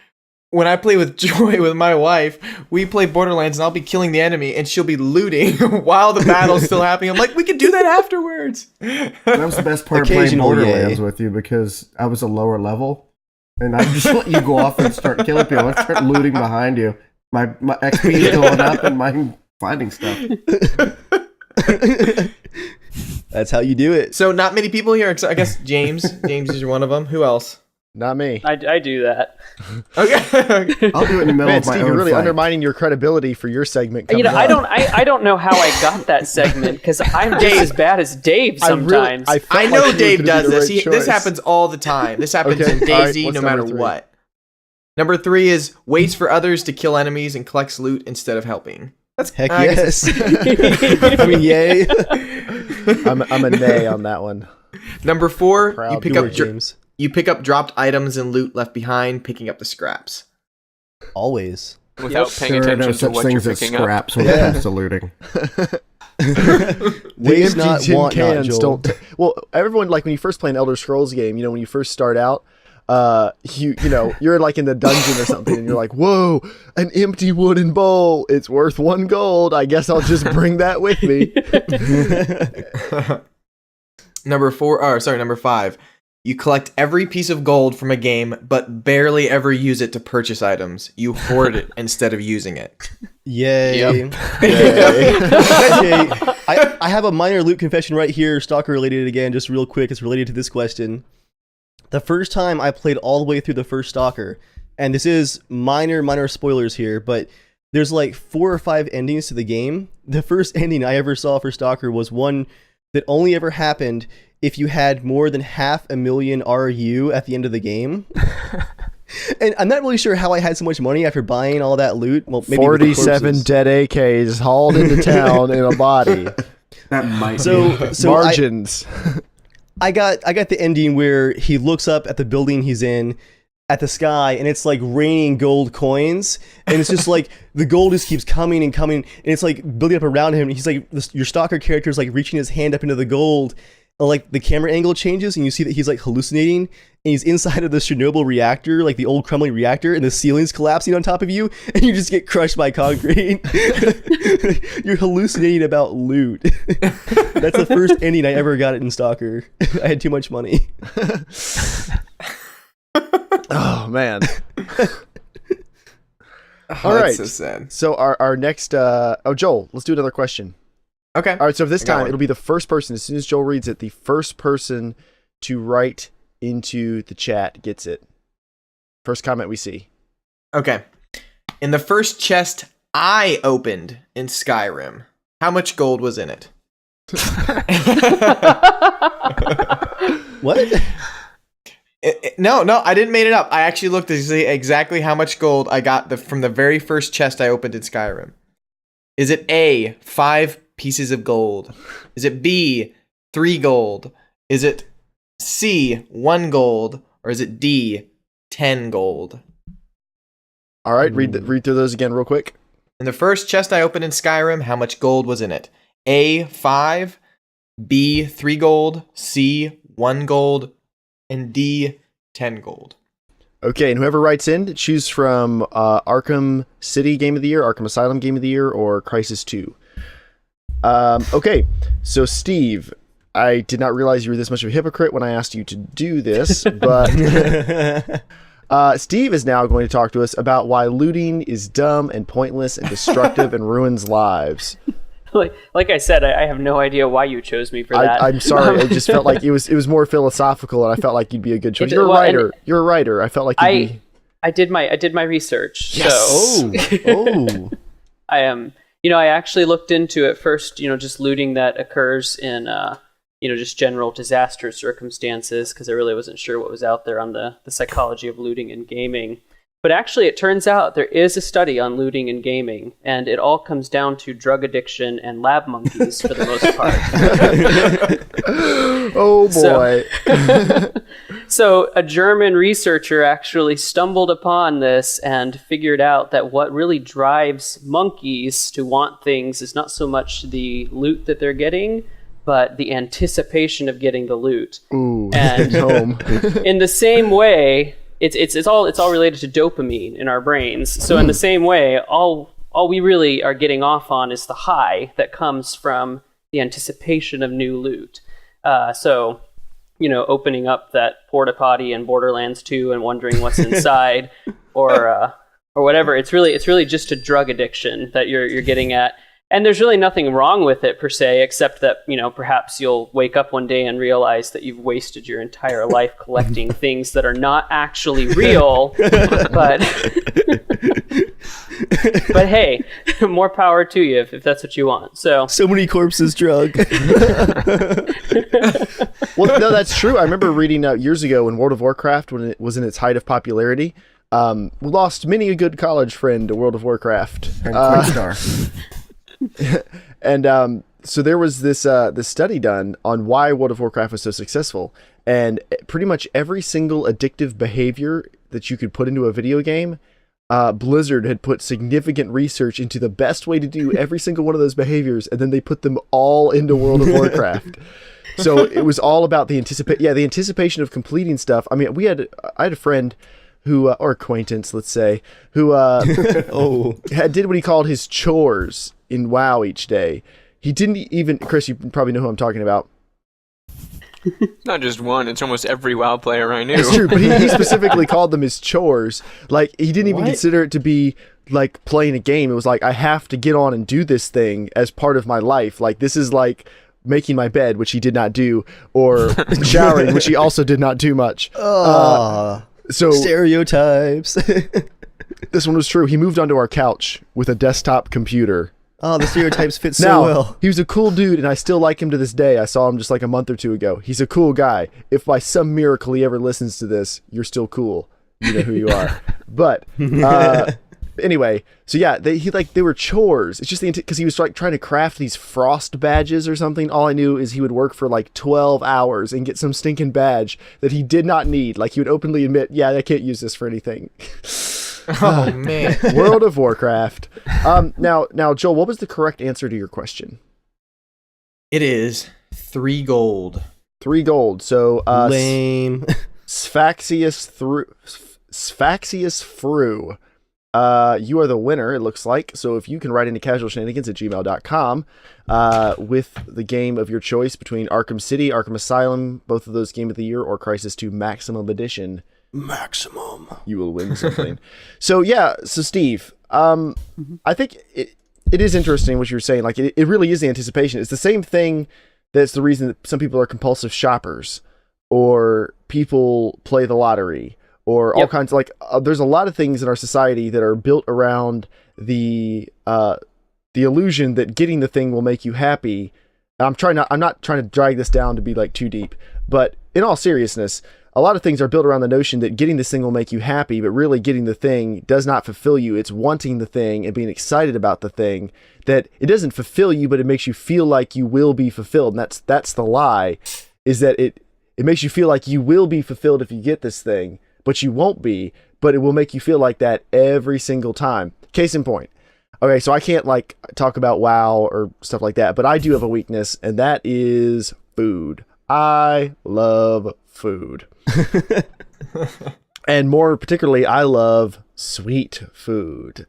when I play with Joy, with my wife, we play Borderlands and I'll be killing the enemy and she'll be looting while the battle's still happening. I'm like, we can do that afterwards. That was the best part of playing Occasional Borderlands yay. with you, because I was a lower level, and I just let you go off and start killing people. I start looting behind you. My XP is going up, and I'm finding stuff. That's how you do it. So not many people here, except I guess James. James is one of them. Who else? Not me. I do that. Okay. I'll do it in the middle Man, of my Steve, own you're really fight. undermining your credibility for your segment. You know, coming up. I don't know how I got that segment because I'm just as bad as Dave sometimes. I felt I like know you were Dave gonna does be the this. right This choice. happens all the time. This happens Okay, in all right, Daisy what's no number matter 3? what. Number 3 is waits for others to kill enemies and collects loot instead of helping. That's Heck I guess yes. I mean, yay. I'm a nay on that one. Number 4, Proud. you pick Good up work, James. you pick up dropped items and loot left behind, picking up the scraps. Always. Without paying There are attention no to such what you're things as picking up. scraps when it comes to looting. The Waste empty not, tin want not, cans Joel. don't. Well, everyone, like when you first play an Elder Scrolls game, you know, when you first start out, you know, you're like in the dungeon or something, and you're like, "Whoa, an empty wooden bowl! It's worth 1 gold. I guess I'll just bring that with me." Number 5. You collect every piece of gold from a game, but barely ever use it to purchase items. You hoard it instead of using it. Yay. Yep. Yay. Okay, I have a minor loot confession right here, stalker related again, just real quick. It's related to this question. the first time I played all the way through the first Stalker, and this is minor spoilers here, but there's like 4 or 5 endings to the game. The first ending I ever saw for Stalker was one that only ever happened if you had more than 500,000 RU at the end of the game. And I'm not really sure how I had so much money after buying all that loot. Well, maybe 47 dead AKs hauled into town in a body. That might So Margins. I got the ending where he looks up at the building he's in, at the sky, and it's like raining gold coins, and it's just like the gold just keeps coming and coming, and it's like building up around him. And he's like, your Stalker character is like reaching his hand up into the gold, and like the camera angle changes, and you see that he's like hallucinating, and he's inside of the Chernobyl reactor, like the old crumbling reactor, and the ceiling's collapsing on top of you, and you just get crushed by concrete. You're hallucinating about loot. That's the first ending I ever got it in Stalker. I had too much money. Oh man. All right. That's so sad. So our next Joel, let's do another question. Okay. All right, so this I got time one. it'll be the first person, as soon as Joel reads it, the first person to write into the chat gets it. First comment we see. Okay. In the first chest I opened in Skyrim, how much gold was in it? What? No, I didn't make it up. I actually looked to see exactly how much gold I got from the very first chest I opened in Skyrim. Is it A, 5 pieces of gold? Is it B, 3 gold? Is it C, 1 gold? Or is it D, 10 gold? All right, read through those again real quick. In the first chest I opened in Skyrim, how much gold was in it? A, 5, B, 3 gold, C, 1 gold, and D, 10 gold. Okay, and whoever writes in, choose from Arkham City Game of the Year, Arkham Asylum Game of the Year, or Crisis 2. Okay, so Steve, I did not realize you were this much of a hypocrite when I asked you to do this, but Steve is now going to talk to us about why looting is dumb and pointless and destructive and ruins lives. Like I said, I have no idea why you chose me for that. I'm sorry. I just felt like it was more philosophical, and I felt like you'd be a good choice. You're a writer. You're a writer. I felt like you'd be. I did my research. Yes. So Oh. I am. I actually looked into it first. Just looting that occurs in just general disaster circumstances, because I really wasn't sure what was out there on the psychology of looting in gaming. But actually, it turns out there is a study on looting in gaming, and it all comes down to drug addiction and lab monkeys for the most part. Oh boy. So a German researcher actually stumbled upon this and figured out that what really drives monkeys to want things is not so much the loot that they're getting, but the anticipation of getting the loot. Ooh. And home. in the same way, it's all related to dopamine in our brains. So in the same way, all we really are getting off on is the high that comes from the anticipation of new loot. So opening up that porta potty in Borderlands 2 and wondering what's inside, or whatever. It's really just a drug addiction that you're getting at. And there's really nothing wrong with it per se, except that, perhaps you'll wake up one day and realize that you've wasted your entire life collecting things that are not actually real. But hey, more power to you if that's what you want. So many corpses drug. Well, no, that's true. I remember reading years ago when World of Warcraft, when it was in its height of popularity, we lost many a good college friend to World of Warcraft. And Quickstar. And so there was this study done on why World of Warcraft was so successful, and pretty much every single addictive behavior that you could put into a video game, Blizzard had put significant research into the best way to do every single one of those behaviors, and then they put them all into World of Warcraft. So it was all about the anticipation of completing stuff. I mean, I had a friend who, or acquaintance, let's say, who did what he called his chores in WoW each day. He didn't even, Chris, you probably know who I'm talking about. Not just one, it's almost every WoW player I knew. It's true, but he specifically called them his chores. Like, he didn't even consider it to be like playing a game. It was like, I have to get on and do this thing as part of my life. Like, this is like making my bed, which he did not do, or showering, which he also did not do much. So Stereotypes. this one was true. He moved onto our couch with a desktop computer. Oh, the stereotypes fit so Now, well. he was a cool dude, and I still like him to this day. I saw him just like a month or two ago. He's a cool guy. If by some miracle he ever listens to this, you're still cool. You know who you are. But anyway, so yeah, they were chores. It's just because he was like trying to craft these frost badges or something. All I knew is he would work for like 12 hours and get some stinking badge that he did not need. Like he would openly admit, yeah, I can't use this for anything. Oh man. World of Warcraft. Now, Joel, what was the correct answer to your question? It is 3 gold. 3 gold. So Lame. Sphaxius Fru. You are the winner, it looks like. So if you can write into casualshenanigans@gmail.com with the game of your choice between Arkham City, Arkham Asylum, both of those Game of the Year, or Crisis 2 Maximum Edition, you will win something. So Steve, I think it is interesting what you're saying. Like it really is the anticipation. It's the same thing that's the reason that some people are compulsive shoppers, or people play the lottery, or all kinds of there's a lot of things in our society that are built around the illusion that getting the thing will make you happy. I'm not trying to drag this down to be like too deep, but in all seriousness, a lot of things are built around the notion that getting this thing will make you happy, but really getting the thing does not fulfill you. It's wanting the thing and being excited about the thing, that it doesn't fulfill you, but it makes you feel like you will be fulfilled. And that's the lie, is that it makes you feel like you will be fulfilled if you get this thing, but you won't be, but it will make you feel like that every single time. Case in point. Okay, so I can't like talk about WoW or stuff like that, but I do have a weakness, and that is food. I love food. And more particularly, I love sweet food.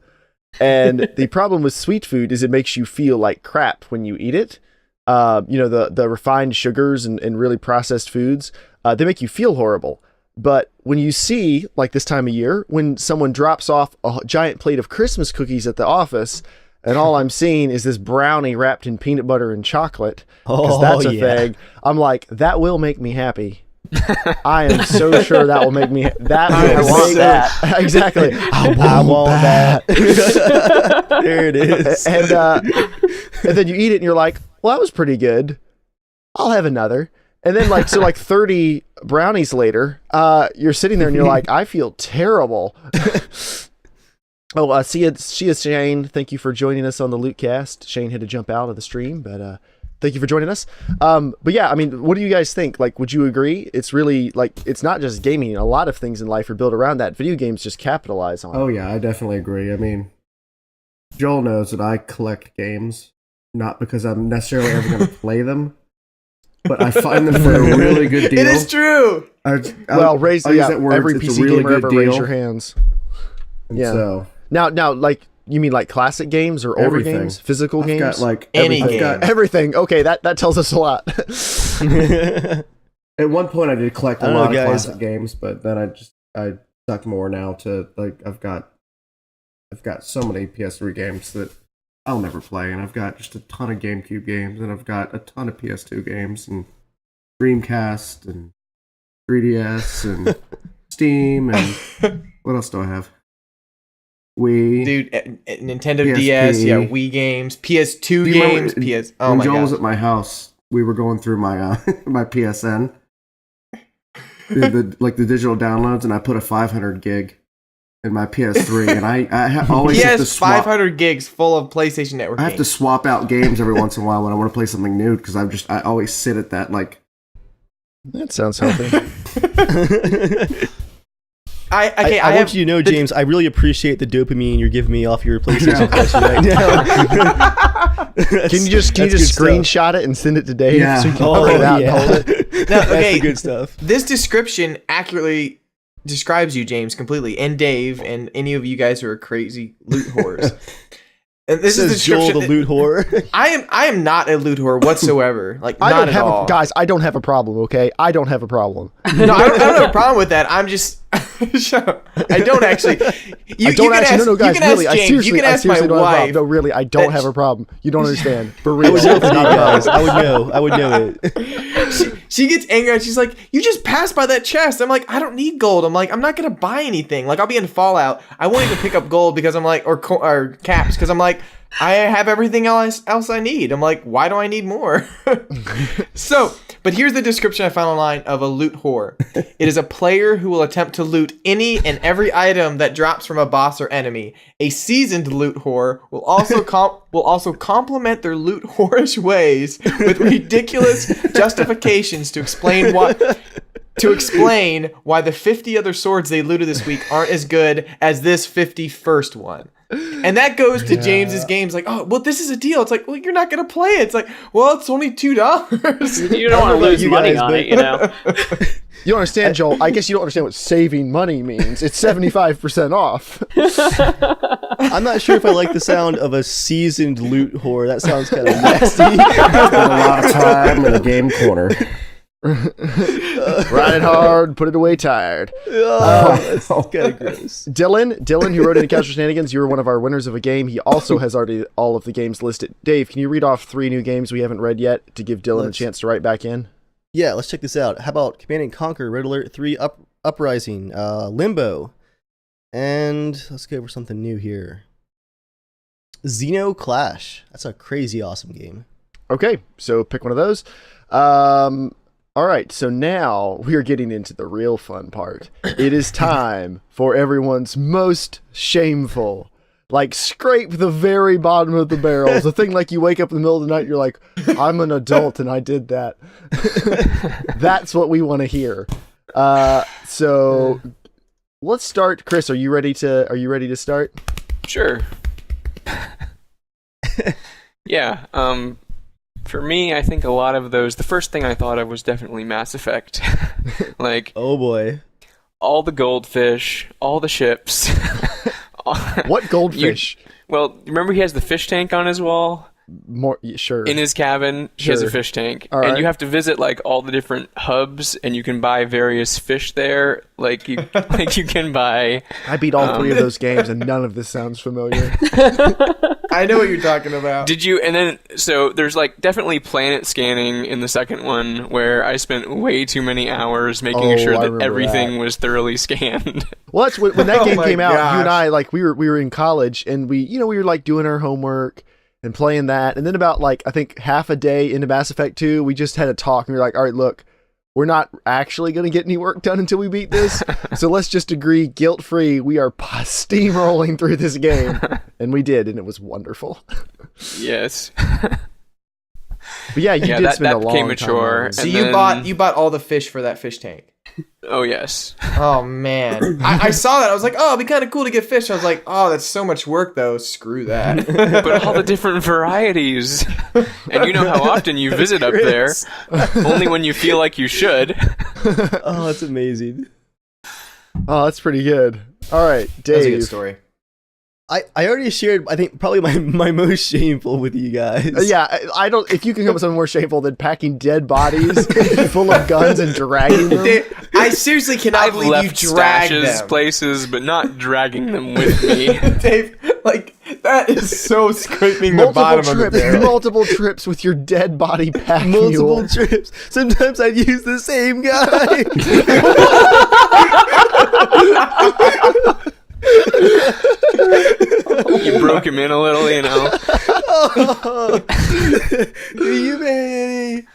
And the problem with sweet food is it makes you feel like crap when you eat it. The refined sugars and really processed foods, they make you feel horrible. But when you see, like this time of year, when someone drops off a giant plate of Christmas cookies at the office, and all I'm seeing is this brownie wrapped in peanut butter and chocolate, because that's a thing, I'm like, that will make me happy. I am so sure that will make me. I want that. Exactly. I want that. There it is. And then you eat it, and you're like, well, that was pretty good. I'll have another. And then 30 brownies later, you're sitting there and you're like, I feel terrible. See you, Shane. Thank you for joining us on the Lootcast. Shane had to jump out of the stream, but thank you for joining us. But yeah, I mean, what do you guys think? Like, would you agree? It's really it's not just gaming. A lot of things in life are built around that. Video games just capitalize on it. Oh yeah, I definitely agree. I mean, Joel knows that I collect games, not because I'm necessarily ever going to play them, but I find them for a really good deal. It is true. Every it's PC a really gamer good ever deal. raise your hands. And Yeah. So Now, like, you mean like classic games or older Everything. games, physical I've games? got like Any I've game. got- Everything. Okay, that tells us a lot. At one point, I did collect I a don't know, lot of guys. classic games, but then I stuck more now to like I've got so many PS3 games that I'll never play, and I've got just a ton of GameCube games, and I've got a ton of PS2 games, and Dreamcast, and 3DS, and Steam, and what else do I have? Wii. Dude, Nintendo PSP. DS, yeah, Wii games, PS2 Do you remember games, PS. Oh when my Joel was god. at my house, we were going through my my PSN, the digital downloads, and I put a 500 gig in my PS3, and I always He have to has swap. 500 gigs full of PlayStation Network I have to games. swap out games every once in a while when I want to play something new, because I always sit at that like. That sounds healthy. I want you to know, James, I really appreciate the dopamine you're giving me off your PlayStation collection right now. Can you just screenshot it and send it to Dave Yeah. so you can print it out and hold it? No, That's okay. the good stuff. This description accurately describes you, James, completely, and Dave, and any of you guys who are crazy loot whores. And this is the Says Joel, description. the loot whore. I am not a loot whore whatsoever. Like, I not don't at all. guys, I don't have a problem, okay? I don't have a problem. No, I don't have a problem with that. I'm just Shut up. I don't actually. I don't actually. No, guys, really, I seriously, you can I ask seriously my don't have a problem. wife. No, really, I don't have a problem. You don't understand. For I real. would know if I did, guys. I would know it. She gets angry and she's like, "You just passed by that chest." I'm like, "I don't need gold." I'm like, "I'm not gonna buy anything." Like, I'll be in Fallout. I won't even pick up gold because I'm like, or caps because I'm like, I have everything else I need. I'm like, why do I need more? So, but here's the description I found online of a loot whore. It is a player who will attempt to loot any and every item that drops from a boss or enemy. A seasoned loot whore will also complement their loot whorish ways with ridiculous justifications to explain why the 50 other swords they looted this week aren't as good as this 51st one. And that goes to James's games like, oh, well, this is a deal. It's like, well, you're not going to play it. It's like, well, it's only $2. You don't want to lose money on it, you know? You don't understand, Joel. I guess you don't understand what saving money means. It's 75% off. I'm not sure if I like the sound of a seasoned loot whore. That sounds kind of nasty. Spend a lot of time in the game corner. Ride it hard, put it away tired. That's kind of gross. Dylan, who wrote into Casual Shenanigans, you were one of our winners of a game. He also has already all of the games listed. Dave, can you read off 3 new games we haven't read yet to give Dylan a chance to write back in? Yeah, let's check this out. How about Command & Conquer, Red Alert 3, Uprising, Limbo, and let's go over something new here. Xeno Clash. That's a crazy awesome game. Okay, so pick one of those. All right, so now we are getting into the real fun part. It is time for everyone's most shameful, like scrape the very bottom of the barrels. The thing like you wake up in the middle of the night, you're like, I'm an adult and I did that. That's what we want to hear. So let's start. Chris, are you ready to start? Sure. Yeah. For me, I think a lot of those, the first thing I thought of was definitely Mass Effect. Like, oh boy. All the goldfish, all the ships. What goldfish? Well, remember he has the fish tank on his wall? Sure. In his cabin, he has a fish tank. All and right. you have to visit, like, all the different hubs, and you can buy various fish there. Like, you can buy... I beat all 3 of those games, and none of this sounds familiar. I know what you're talking about. Did you? And then, so there's like definitely planet scanning in the second one where I spent way too many hours making sure that everything was thoroughly scanned. Well, that's when that game came out. gosh. You and I, like, we were in college, and we were like doing our homework and playing that. And then about like, I think half a day into Mass Effect 2, we just had a talk, and we were like, all right, look, we're not actually going to get any work done until we beat this. So let's just agree, guilt-free, we are steamrolling through this game. And we did, and it was wonderful. Yes. But yeah, you did spend a long became time mature. on it. So you bought all the fish for that fish tank. Oh, yes. Oh man, I saw that. I was like, oh, it'd be kind of cool to get fish. I was like, oh, that's so much work though. Screw that. But all the different varieties. And you know how often you visit up there. Only when you feel like you should. Oh, that's amazing. Oh, that's pretty good. All right, Dave. That's a good story. I already shared, I think, probably my most shameful with you guys. Yeah, I don't. If you can come up with something more shameful than packing dead bodies full of guns and dragging them, I seriously cannot I've believe you left dragged stashes them. places, but not dragging them with me. Dave, like, that is so scraping the bottom of the barrel. multiple trips with your dead body pack Multiple mule. trips. Sometimes I'd use the same guy. You broke him in a little, you know. Oh, the humanity.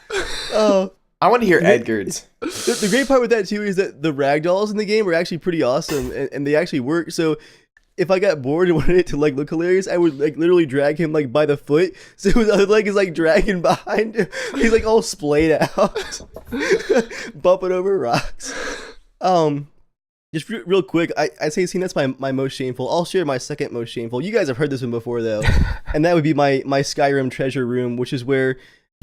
Oh. I want to hear Edgar's. The great part with that too is that the ragdolls in the game are actually pretty awesome, and they actually work. So if I got bored and wanted it to like look hilarious, I would like literally drag him like by the foot, so his other leg is like dragging behind him. He's like all splayed out, bumping over rocks. Just real quick, I'd say that's my most shameful. I'll share my second most shameful. You guys have heard this one before though, and that would be my Skyrim treasure room, which is where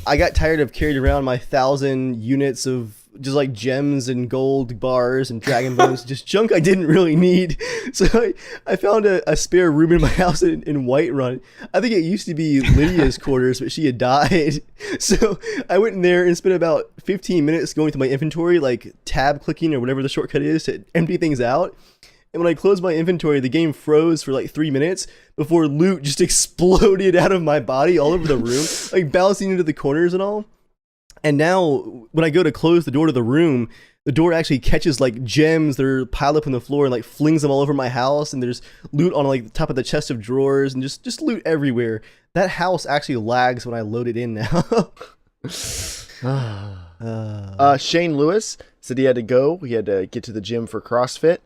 I got tired of carrying around my 1,000 units of just like gems and gold bars and dragon bones, just junk I didn't really need. So I found a spare room in my house in Whiterun. I think it used to be Lydia's quarters, but she had died. So I went in there and spent about 15 minutes going through my inventory, like tab clicking or whatever the shortcut is to empty things out. And when I closed my inventory, the game froze for like 3 minutes before loot just exploded out of my body all over the room, like bouncing into the corners and all. And now when I go to close the door to the room, the door actually catches like gems that are piled up on the floor and like flings them all over my house. And there's loot on like the top of the chest of drawers and just loot everywhere. That house actually lags when I load it in now. Shane Lewis said he had to go. He had to get to the gym for CrossFit.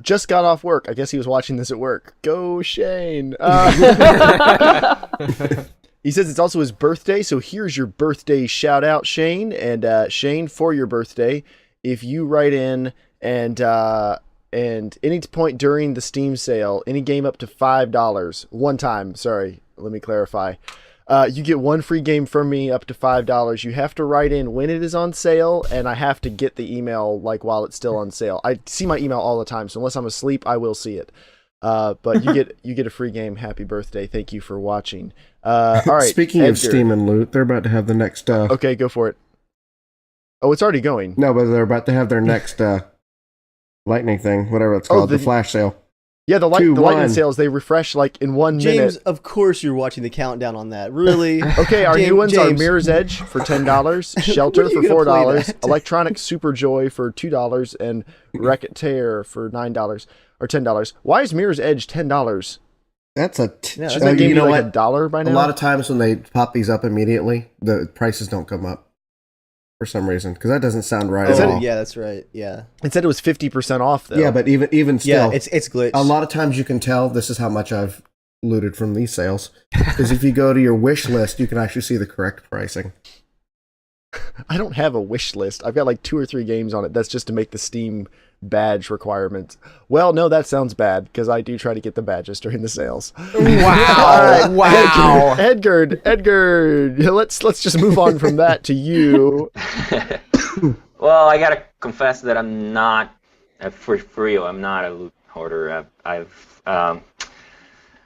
Just got off work. I guess he was watching this at work. Go Shane. He says it's also his birthday, so here's your birthday shout out, Shane. And Shane, for your birthday, if you write in and any point during the Steam sale, any game up to $5, one time, sorry, let me clarify. You get one free game from me up to $5. You have to write in when it is on sale, and I have to get the email like while it's still on sale. I see my email all the time, so unless I'm asleep, I will see it. But you get a free game. Happy birthday! Thank you for watching. All right. Speaking of Steam and loot, they're about to have the next. Okay, go for it. Oh, it's already going. No, but they're about to have their next lightning thing, whatever it's called, the flash sale. Yeah, the lightning sales, they refresh like in 1 minute. James, of course you're watching the countdown on that. Really? Okay, our new ones are Mirror's Edge for $10, Shelter for $4, Electronic Superjoy for $2, and Wreck-It for $9 or $10. Why is Mirror's Edge $10? That's a shouldn't that game be like $1 by now? A lot of times when they pop these up immediately, the prices don't come up for some reason, because that doesn't sound right at all. Yeah, that's right. Yeah, it said it was 50% off though. Yeah, but even still, yeah, it's glitched. A lot of times you can tell this is how much I've looted from these sales, because if you go to your wish list, you can actually see the correct pricing. I don't have a wish list. I've got like 2 or 3 games on it. That's just to make the Steam badge requirements. Well, no, that sounds bad because I do try to get the badges during the sales. Wow! Wow! Edgar, let's just move on from that to you. Well, I gotta confess that I'm not for real. I'm not a loot hoarder. I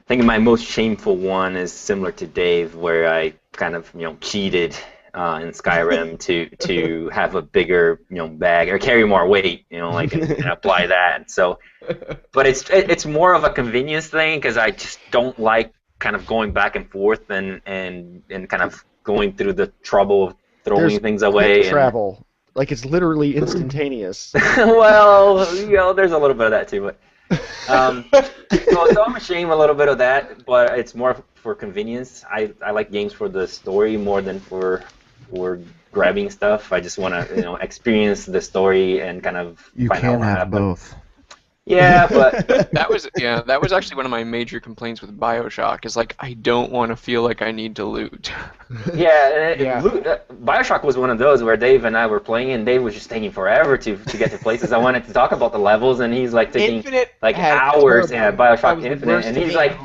think my most shameful one is similar to Dave, where I kind of cheated in Skyrim to have a bigger bag or carry more weight, and apply that. So, but it's more of a convenience thing because I just don't like kind of going back and forth and kind of going through the trouble of throwing things away. Travel, like it's literally instantaneous. Well, there's a little bit of that too, but so I'm ashamed a little bit of that, but it's more for convenience. I like games for the story more than for grabbing stuff. I just want to experience the story and kind of find out what happened. Both. Yeah, but that was actually one of my major complaints with BioShock. Is like I don't want to feel like I need to loot. BioShock was one of those where Dave and I were playing, and Dave was just taking forever to get to places. I wanted to talk about the levels, and he's like taking hours. Yeah, BioShock Infinite, and he's like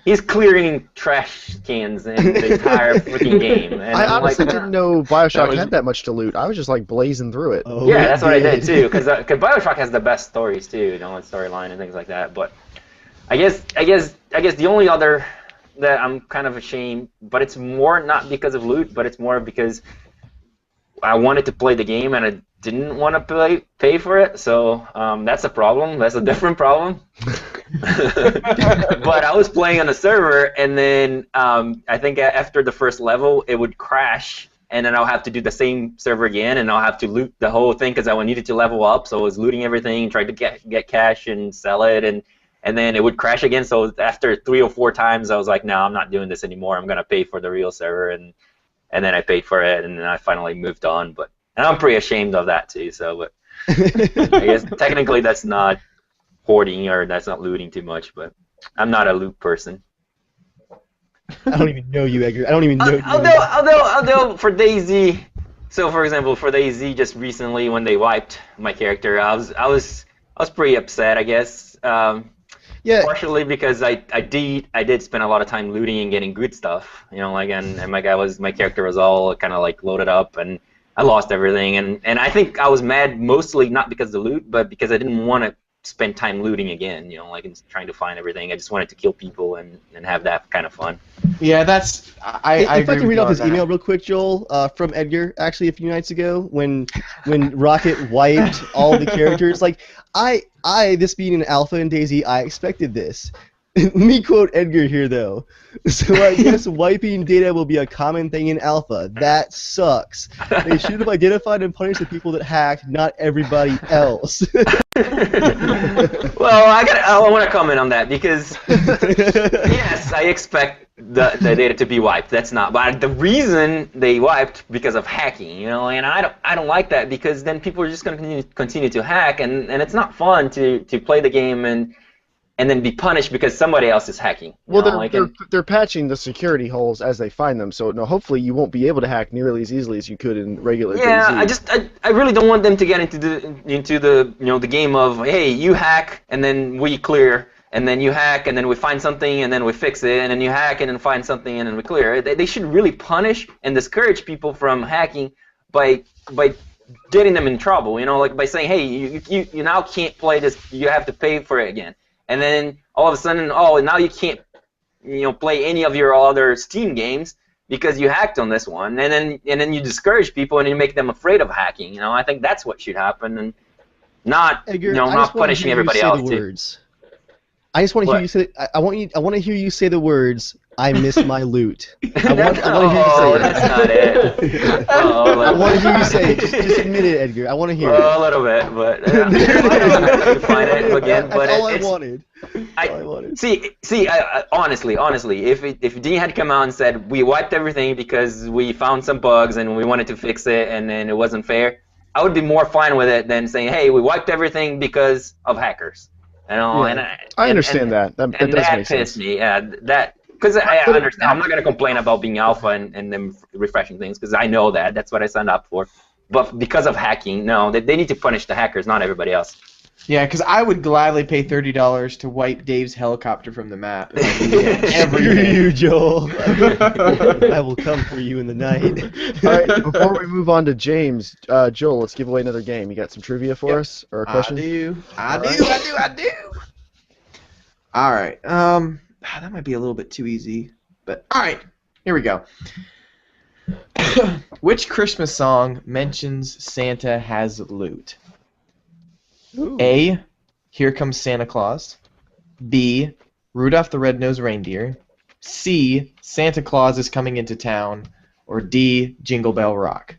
he's clearing trash cans in the entire freaking game. And I honestly didn't know BioShock had that much to loot. I was just like blazing through it. Oh, yeah, that's what I did too, because BioShock has the best stories too, storyline and things like that. But I guess the only other that I'm kind of ashamed, but it's more not because of loot, but it's more because I wanted to play the game and I didn't want to pay for it. So that's a problem. That's a different problem. But I was playing on a server, and then I think after the first level, it would crash. And then I'll have to do the same server again, and I'll have to loot the whole thing because I needed to level up. So I was looting everything, tried to get cash and sell it, and then it would crash again. So after 3 or 4 times, I was like, no, I'm not doing this anymore. I'm gonna pay for the real server, and then I paid for it, and then I finally moved on. And I'm pretty ashamed of that too. So, but I guess technically that's not hoarding or that's not looting too much. But I'm not a loot person. I don't even know you, Edgar. I don't even know you. Although for DayZ, so for example, for DayZ just recently when they wiped my character, I was pretty upset, I guess. Yeah. Partially because I did spend a lot of time looting and getting good stuff, and my character was all kind of like loaded up, and I lost everything, and I think I was mad mostly not because of the loot, but because I didn't want to spend time looting again, like and trying to find everything. I just wanted to kill people and have that kind of fun. Yeah, that's I If I agree can with read you off on his that. email real quick, Joel, from Edgar, actually a few nights ago, when Rocket wiped all the characters, like I this being an alpha in DayZ, I expected this. Let me quote Edgar here though. So I guess wiping data will be a common thing in alpha. That sucks. They should have identified and punished the people that hacked, not everybody else. Well, I want to comment on that because yes, I expect the data to be wiped. That's not, but the reason they wiped because of hacking, and I don't like that because then people are just going to continue to hack, and it's not fun to play the game and then be punished because somebody else is hacking. Well, they're patching the security holes as they find them, so hopefully you won't be able to hack nearly as easily as you could in regular Yeah, DayZ. I really don't want them to get into the the game of, hey, you hack and then we clear, and then you hack and then we find something and then we fix it, and then you hack and then find something and then we clear. They should really punish and discourage people from hacking by getting them in trouble, like by saying, hey, you now can't play this, you have to pay for it again. And then all of a sudden, now you can't, play any of your other Steam games because you hacked on this one. And then you discourage people and you make them afraid of hacking. I think that's what should happen, and not, Edgar, not punishing everybody else too. I just want to hear What? you say. I want to hear you say the words. I miss my loot. I want to hear you Oh, say that's not it. I want to hear you say it. Just admit it, Edgar. I want to hear it. A little bit, but I can find it again. But That's all I it's, wanted. That's all I wanted. See, honestly, if Dean had come out and said we wiped everything because we found some bugs and we wanted to fix it and then it wasn't fair, I would be more fine with it than saying, hey, we wiped everything because of hackers. And I understand that. That does that make pissed sense. me. Yeah, because I understand. I'm not going to complain about being alpha and them refreshing things because I know that. That's what I signed up for. But because of hacking, no, they need to punish the hackers, not everybody else. Yeah, because I would gladly pay $30 to wipe Dave's helicopter from the map. Screw you, Joel. I will come for you in the night. All right, before we move on to James, Joel, let's give away another game. You got some trivia for us or a question? I do. All right. That might be a little bit too easy, but all right. Here we go. Which Christmas song mentions Santa has loot? Ooh. A, Here Comes Santa Claus. B, Rudolph the Red-Nosed Reindeer. C, Santa Claus is Coming into Town. Or D, Jingle Bell Rock.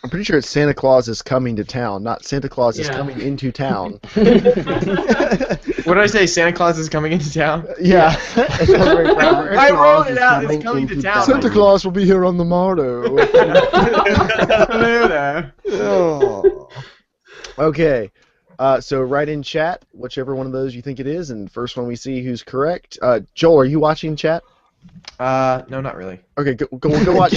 I'm pretty sure it's Santa Claus is coming to town, not Santa Claus is Yeah. coming into town. What did I say? Santa Claus is coming into town? Yeah. I wrote it out. It's coming to town. Santa Claus will be here on the morrow. Hello there. Oh. Okay. So write in chat, whichever one of those you think it is, and first one we see who's correct. Joel, are you watching chat? No, not really. Okay, go watch.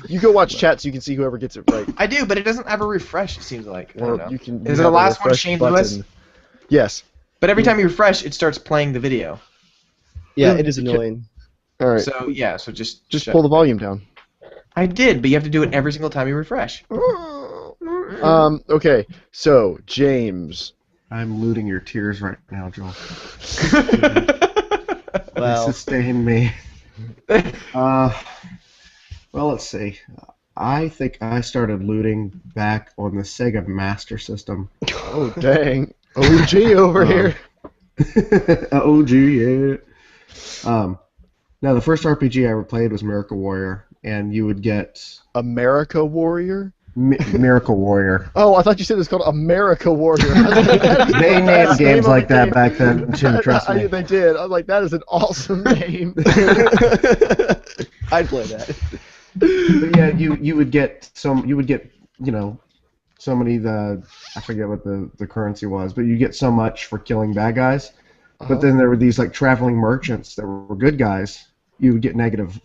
You go watch chat so you can see whoever gets it right. I do, but it doesn't ever refresh, it seems like. I don't know. You can. Is you the have a last one refresh Shane button. Lewis? Yes. But every time you refresh, it starts playing the video. Yeah, it is annoying. All right. So, yeah, so just Pull the volume down. I did, but you have to do it every single time you refresh. Okay. So James. I'm looting your tears right now, Joel. Wow. Sustain me. Well, let's see. I think I started looting back on the Sega Master System. Oh dang. OG over here. OG, yeah. Now the first RPG I ever played was Miracle Warrior, and you would get America Warrior? Miracle Warrior. Oh, I thought you said it was called America Warrior. They named games like that back then, too, trust me. They did. I was like, that is an awesome name. I'd play that. But yeah, you would get so many I forget what the currency was, but you get so much for killing bad guys. But then there were these like traveling merchants that were good guys. You would get negative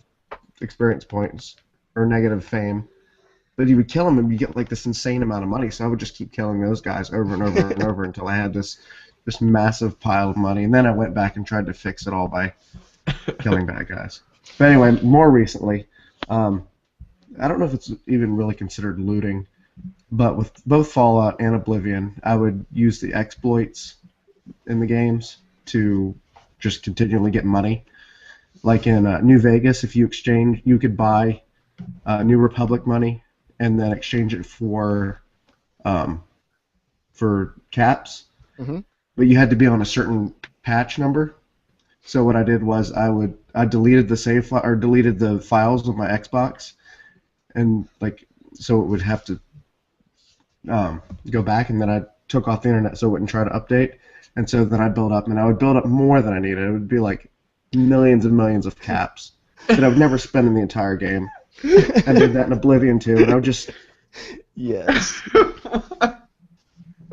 experience points or negative fame. But you would kill them and you get like this insane amount of money. So I would just keep killing those guys over and over and over until I had this massive pile of money. And then I went back and tried to fix it all by killing bad guys. But anyway, more recently, I don't know if it's even really considered looting, but with both Fallout and Oblivion, I would use the exploits in the games to just continually get money. Like in New Vegas, if you could buy New Republic money and then exchange it for caps, but you had to be on a certain patch number. So what I did was I deleted the deleted the files of my Xbox, and so it would have to go back, and then I took off the internet so it wouldn't try to update, and so then I would build up more than I needed. It would be like millions and millions of caps that I would never spend in the entire game. I did that in Oblivion too, and I would just Yes.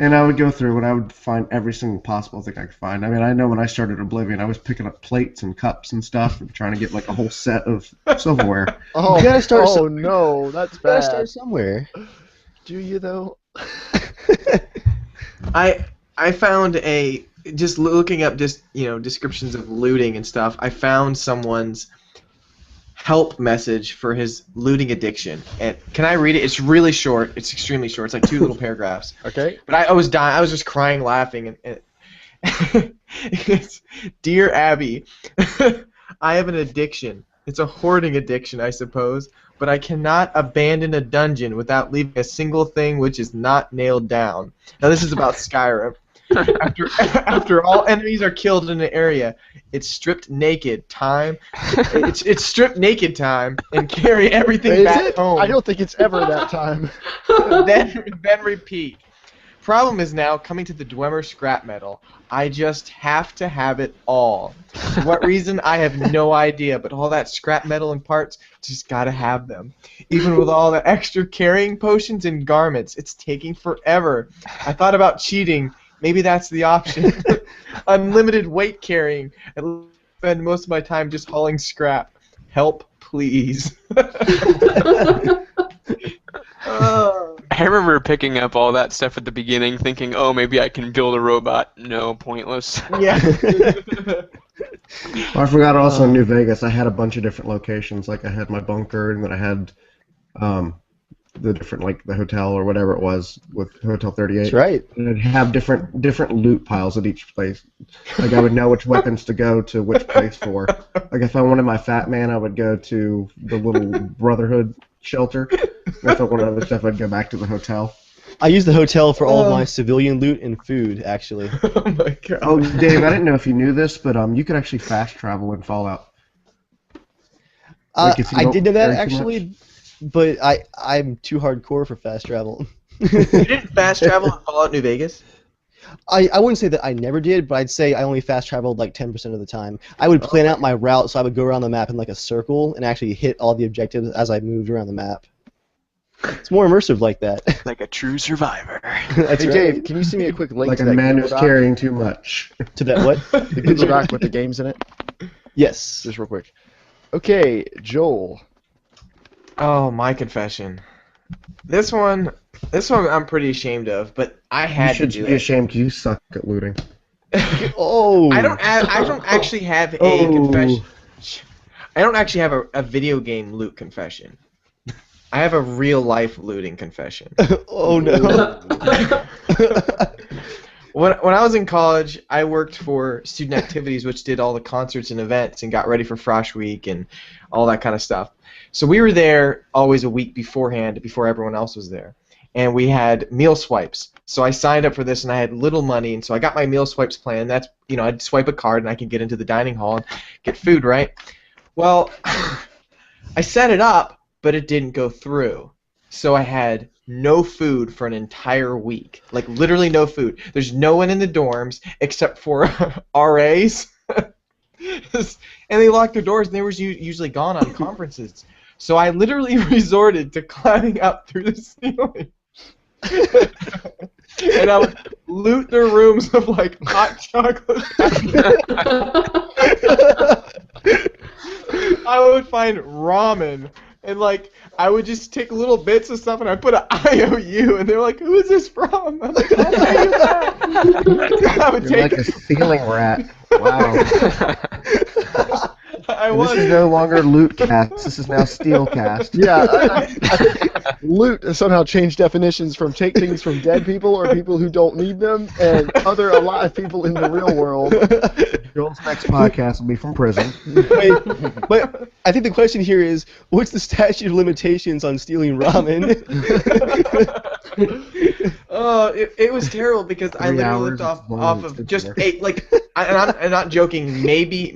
and I would go through and I would find every single possible thing I could find. I mean, I know when I started Oblivion, I was picking up plates and cups and stuff and trying to get like a whole set of silverware. Oh, You gotta start no, that's You gotta bad. start somewhere. Do you though? I found just looking up descriptions of looting and stuff. I found someone's help message for his looting addiction. And can I read it? It's really short. It's extremely short. It's like 2 little paragraphs. Okay. But I was dying. I was just crying, laughing, and it's, Dear Abby, I have an addiction. It's a hoarding addiction, I suppose, but I cannot abandon a dungeon without leaving a single thing which is not nailed down. Now this is about Skyrim. After all enemies are killed in an area, it's stripped naked time. It's stripped naked time and carry everything Is back it? home. I don't think it's ever that time. then repeat. Problem is now coming to the Dwemer scrap metal. I just have to have it all. For what reason, I have no idea, but all that scrap metal and parts, just gotta have them. Even with all the extra carrying potions and garments, it's taking forever. I thought about cheating. Maybe that's the option. Unlimited weight carrying. I spend most of my time just hauling scrap. Help, please. I remember picking up all that stuff at the beginning, thinking, "Oh, maybe I can build a robot." No, pointless. Yeah. I forgot also in New Vegas, I had a bunch of different locations. Like I had my bunker, and then I had the different, like the hotel or whatever it was with Hotel 38. That's right. And I'd have different loot piles at each place. Like I would know which weapons to go to which place for. Like if I wanted my Fat Man, I would go to the little Brotherhood shelter. And if I wanted other stuff, I'd go back to the hotel. I use the hotel for all of my civilian loot and food, actually. Oh my god. Oh, Dave, I didn't know if you knew this, but you could actually fast travel in Fallout. Like, if you I don't did know that, carry too actually, but I'm too hardcore for fast travel. You didn't fast travel in Fallout New Vegas? I wouldn't say that I never did, but I'd say I only fast traveled like 10% of the time. I would plan out my route, so I would go around the map in like a circle and actually hit all the objectives as I moved around the map. It's more immersive like that. Like a true survivor. That's Hey, right. Dave, can you send me a quick link Like to a that man Google who's Doc? carrying too much. To that what? The Google Doc with the games in it? Yes. Just real quick. Okay, Joel. Oh, my confession. This one I'm pretty ashamed of, but I You had to should do be it. ashamed because you suck at looting. Oh. I don't actually have a confession. I don't actually have a video game loot confession. I have a real life looting confession. Oh no. When I was in college, I worked for student activities, which did all the concerts and events and got ready for Frosh Week and all that kind of stuff. So we were there always a week beforehand, before everyone else was there. And we had meal swipes. So I signed up for this, and I had little money, and so I got my meal swipes plan. That's, I'd swipe a card, and I could get into the dining hall and get food, right? Well, I set it up, but it didn't go through. So I had no food for an entire week. Like, literally no food. There's no one in the dorms except for RAs. And they locked their doors, and they were usually gone on conferences. So I literally resorted to climbing up through the ceiling. And I would loot their rooms of, like, hot chocolate. I would find ramen. And, like, I would just take little bits of stuff and I'd put an IOU, and they were like, "Who is this from?" I'm like, "I'll pay you back." I would You're like a ceiling rat. Wow. And this is no longer Lootcast. This is now Steelcast. Yeah, I think loot has somehow changed definitions from take things from dead people or people who don't need them, and other alive people in the real world. Joel's next podcast will be from prison. Wait, but I think the question here is, what's the statute of limitations on stealing ramen? Oh, it was terrible because I 3 literally lived hours off of just ate I'm not joking. Maybe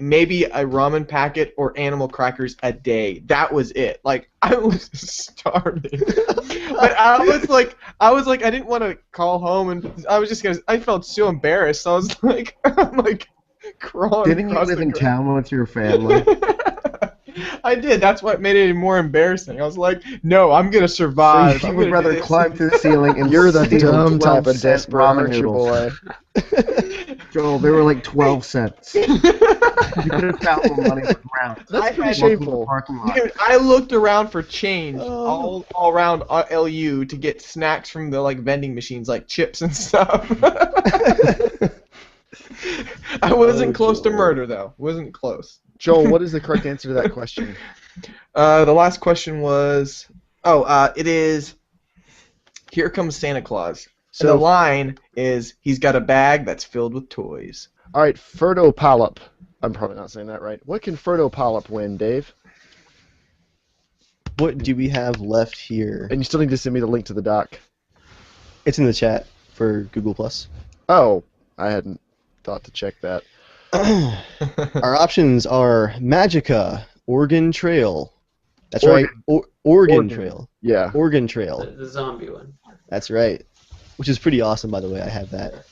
a ramen packet or animal crackers a day. That was it. Like I was starving, but I was like I didn't want to call home, and I felt so embarrassed. I was like I'm like crawling. Didn't you live in town with your family? I did. That's what made it even more embarrassing. I was like, no, I'm gonna survive. So you would rather climb through the ceiling and You're the steal dumb type 12 of cent desperate, ramen aren't you, noodles. boy? Joel, they were like 12 cents. You could have found more money on the ground. That's pretty Welcome to the shameful. parking lot. Dude, I looked around for change all around LU to get snacks from the like vending machines, like chips and stuff. I wasn't close to murder though. Wasn't close. Joel, what is the correct answer to that question? The last question was, it is, here comes Santa Claus. So the line is, he's got a bag that's filled with toys. All right, Ferdo Polyp. I'm probably not saying that right. What can Ferdo Polyp win, Dave? What do we have left here? And you still need to send me the link to the doc. It's in the chat for Google+. Oh, I hadn't thought to check that. Our options are Magica, Oregon Trail. That's right, Oregon Trail. Yeah. Oregon Trail. The zombie one. That's right. Which is pretty awesome, by the way. I have that.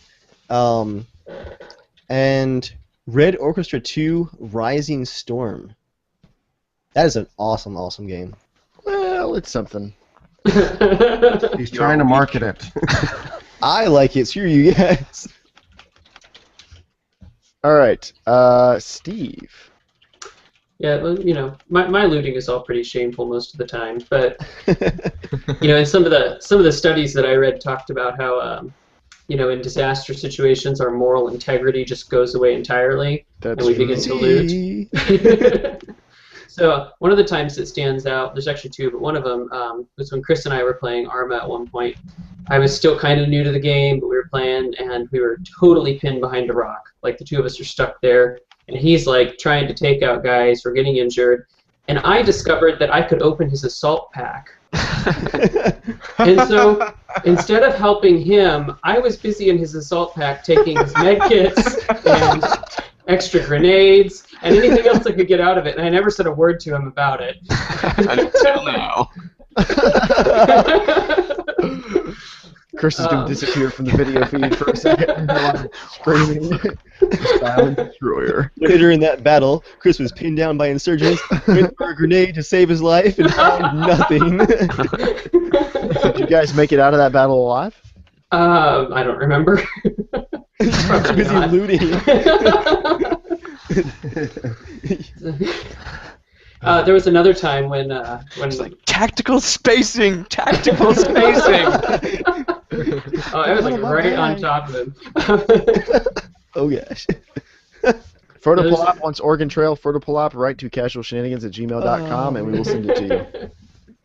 And Red Orchestra 2 Rising Storm. That is an awesome, awesome game. Well, it's something. He's trying to market it. I like it. Screw you guys. All right, Steve. Yeah, well, my looting is all pretty shameful most of the time, but and some of the studies that I read talked about how in disaster situations our moral integrity just goes away entirely, and we begin to loot. So one of the times that stands out, there's actually two, but one of them was when Chris and I were playing Arma at one point. I was still kind of new to the game, but we were playing, and we were totally pinned behind a rock. Like, the two of us are stuck there, and he's, like, trying to take out guys. We're getting injured. And I discovered that I could open his assault pack. And so, instead of helping him, I was busy in his assault pack taking his med kits and extra grenades and anything else I could get out of it. And I never said a word to him about it. Until now. Chris is going to disappear from the video feed for a second. Screaming. Silent destroyer. Later in that battle, Chris was pinned down by insurgents, went for a grenade to save his life, and found nothing. Did you guys make it out of that battle alive? I don't remember. Too busy looting. There was another time when It's like tactical spacing. I was like right on top of him. Oh gosh. Fertopolop wants Oregon Trail. Fertopolop, write to casualshenanigans@gmail.com and we will send it to you.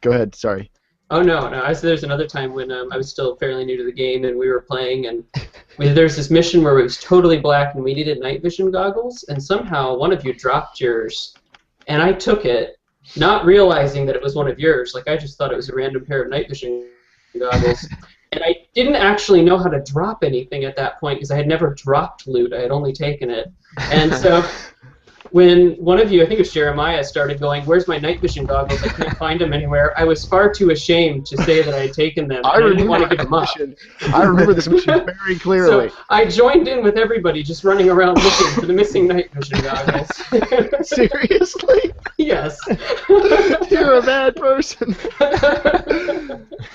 Go ahead, sorry. Oh no! I said there's another time when I was still fairly new to the game and we were playing, and there's this mission where it was totally black and we needed night vision goggles, and somehow one of you dropped yours, and I took it, not realizing that it was one of yours. Like, I just thought it was a random pair of night vision goggles. And I didn't actually know how to drop anything at that point because I had never dropped loot. I had only taken it. And so when one of you, I think it was Jeremiah, started going, "Where's my night vision goggles? I can't find them anywhere," I was far too ashamed to say that I had taken them. I didn't want to give them up. I remember this mission very clearly. So I joined in with everybody just running around looking for the missing night vision goggles. Seriously? Yes. You're a bad person.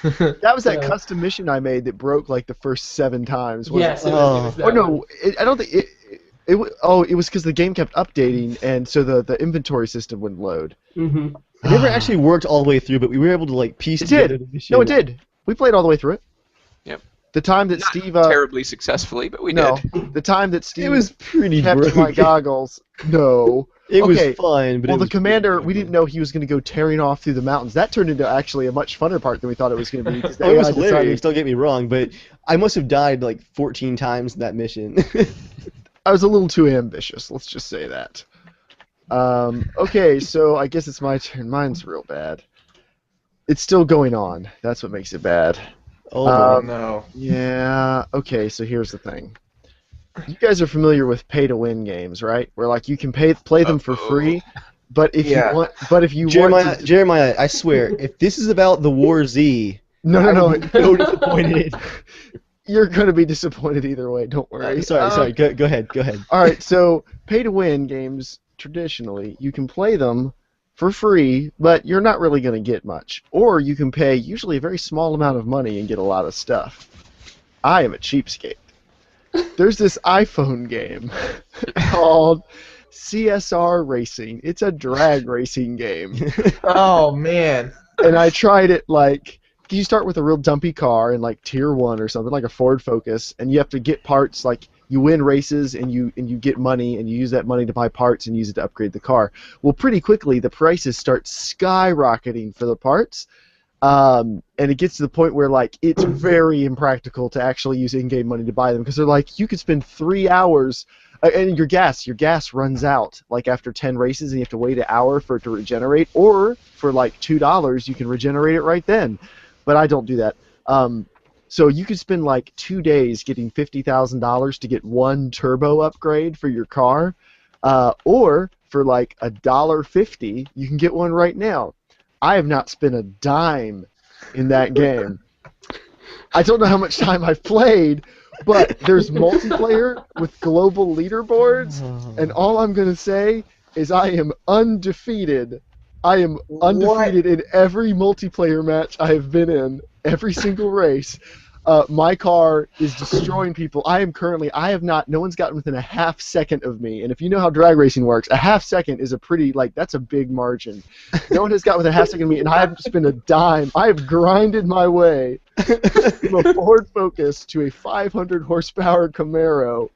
That was that custom mission I made that broke like the first 7 times. Yes. It was that no, I don't think it was because the game kept updating, and so the inventory system wouldn't load. Mm-hmm. It never actually worked all the way through, but we were able to like piece together the mission. No, it did. We played all the way through it. Yep. The time that Not Steve terribly successfully, but we did. The time that Steve It was pretty kept broken. my goggles. No. It Okay, was fun, but well, it the was commander, we didn't know he was going to go tearing off through the mountains. That turned into actually a much funner part than we thought it was going to be. 'Cause the Oh, it was AI decided- hilarious. Don't get me wrong, but I must have died like 14 times in that mission. I was a little too ambitious. Let's just say that. Okay, so I guess it's my turn. Mine's real bad. It's still going on. That's what makes it bad. Oh boy. No. Yeah. Okay, so here's the thing. You guys are familiar with pay-to-win games, right? Where like you can play them for free, but if Yeah. you want Jeremiah, to, Jeremiah, I swear, if this is about the War Z, no, I'm so disappointed. you're gonna be disappointed either way. Don't worry. Sorry. Go ahead. All right, so pay-to-win games traditionally you can play them for free, but you're not really going to get much. Or you can pay usually a very small amount of money and get a lot of stuff. I am a cheapskate. There's this iPhone game called CSR Racing. It's a drag racing game. Oh man. And I tried it like you start with a real dumpy car in like tier 1 or something like a Ford Focus, and you have to get parts. Like you win races and you get money, and you use that money to buy parts and use it to upgrade the car. Well, pretty quickly the prices start skyrocketing for the parts, and it gets to the point where like it's very impractical to actually use in-game money to buy them, because they're like you could spend 3 hours. And your gas runs out like after 10 races, and you have to wait an hour for it to regenerate. Or for like $2, you can regenerate it right then. But I don't do that. So you could spend like 2 days getting $50,000 to get one turbo upgrade for your car, or for like $1.50 you can get one right now. I have not spent a dime in that game. I don't know how much time I've played, but there's multiplayer with global leaderboards, and all I'm going to say is I am undefeated. I am undefeated in every multiplayer match I have been in, every single race. My car is destroying people. No one's gotten within a half second of me, and if you know how drag racing works, a half second is that's a big margin. No one has gotten within a half second of me, and I haven't spent a dime. I have grinded my way from a Ford Focus to a 500 horsepower Camaro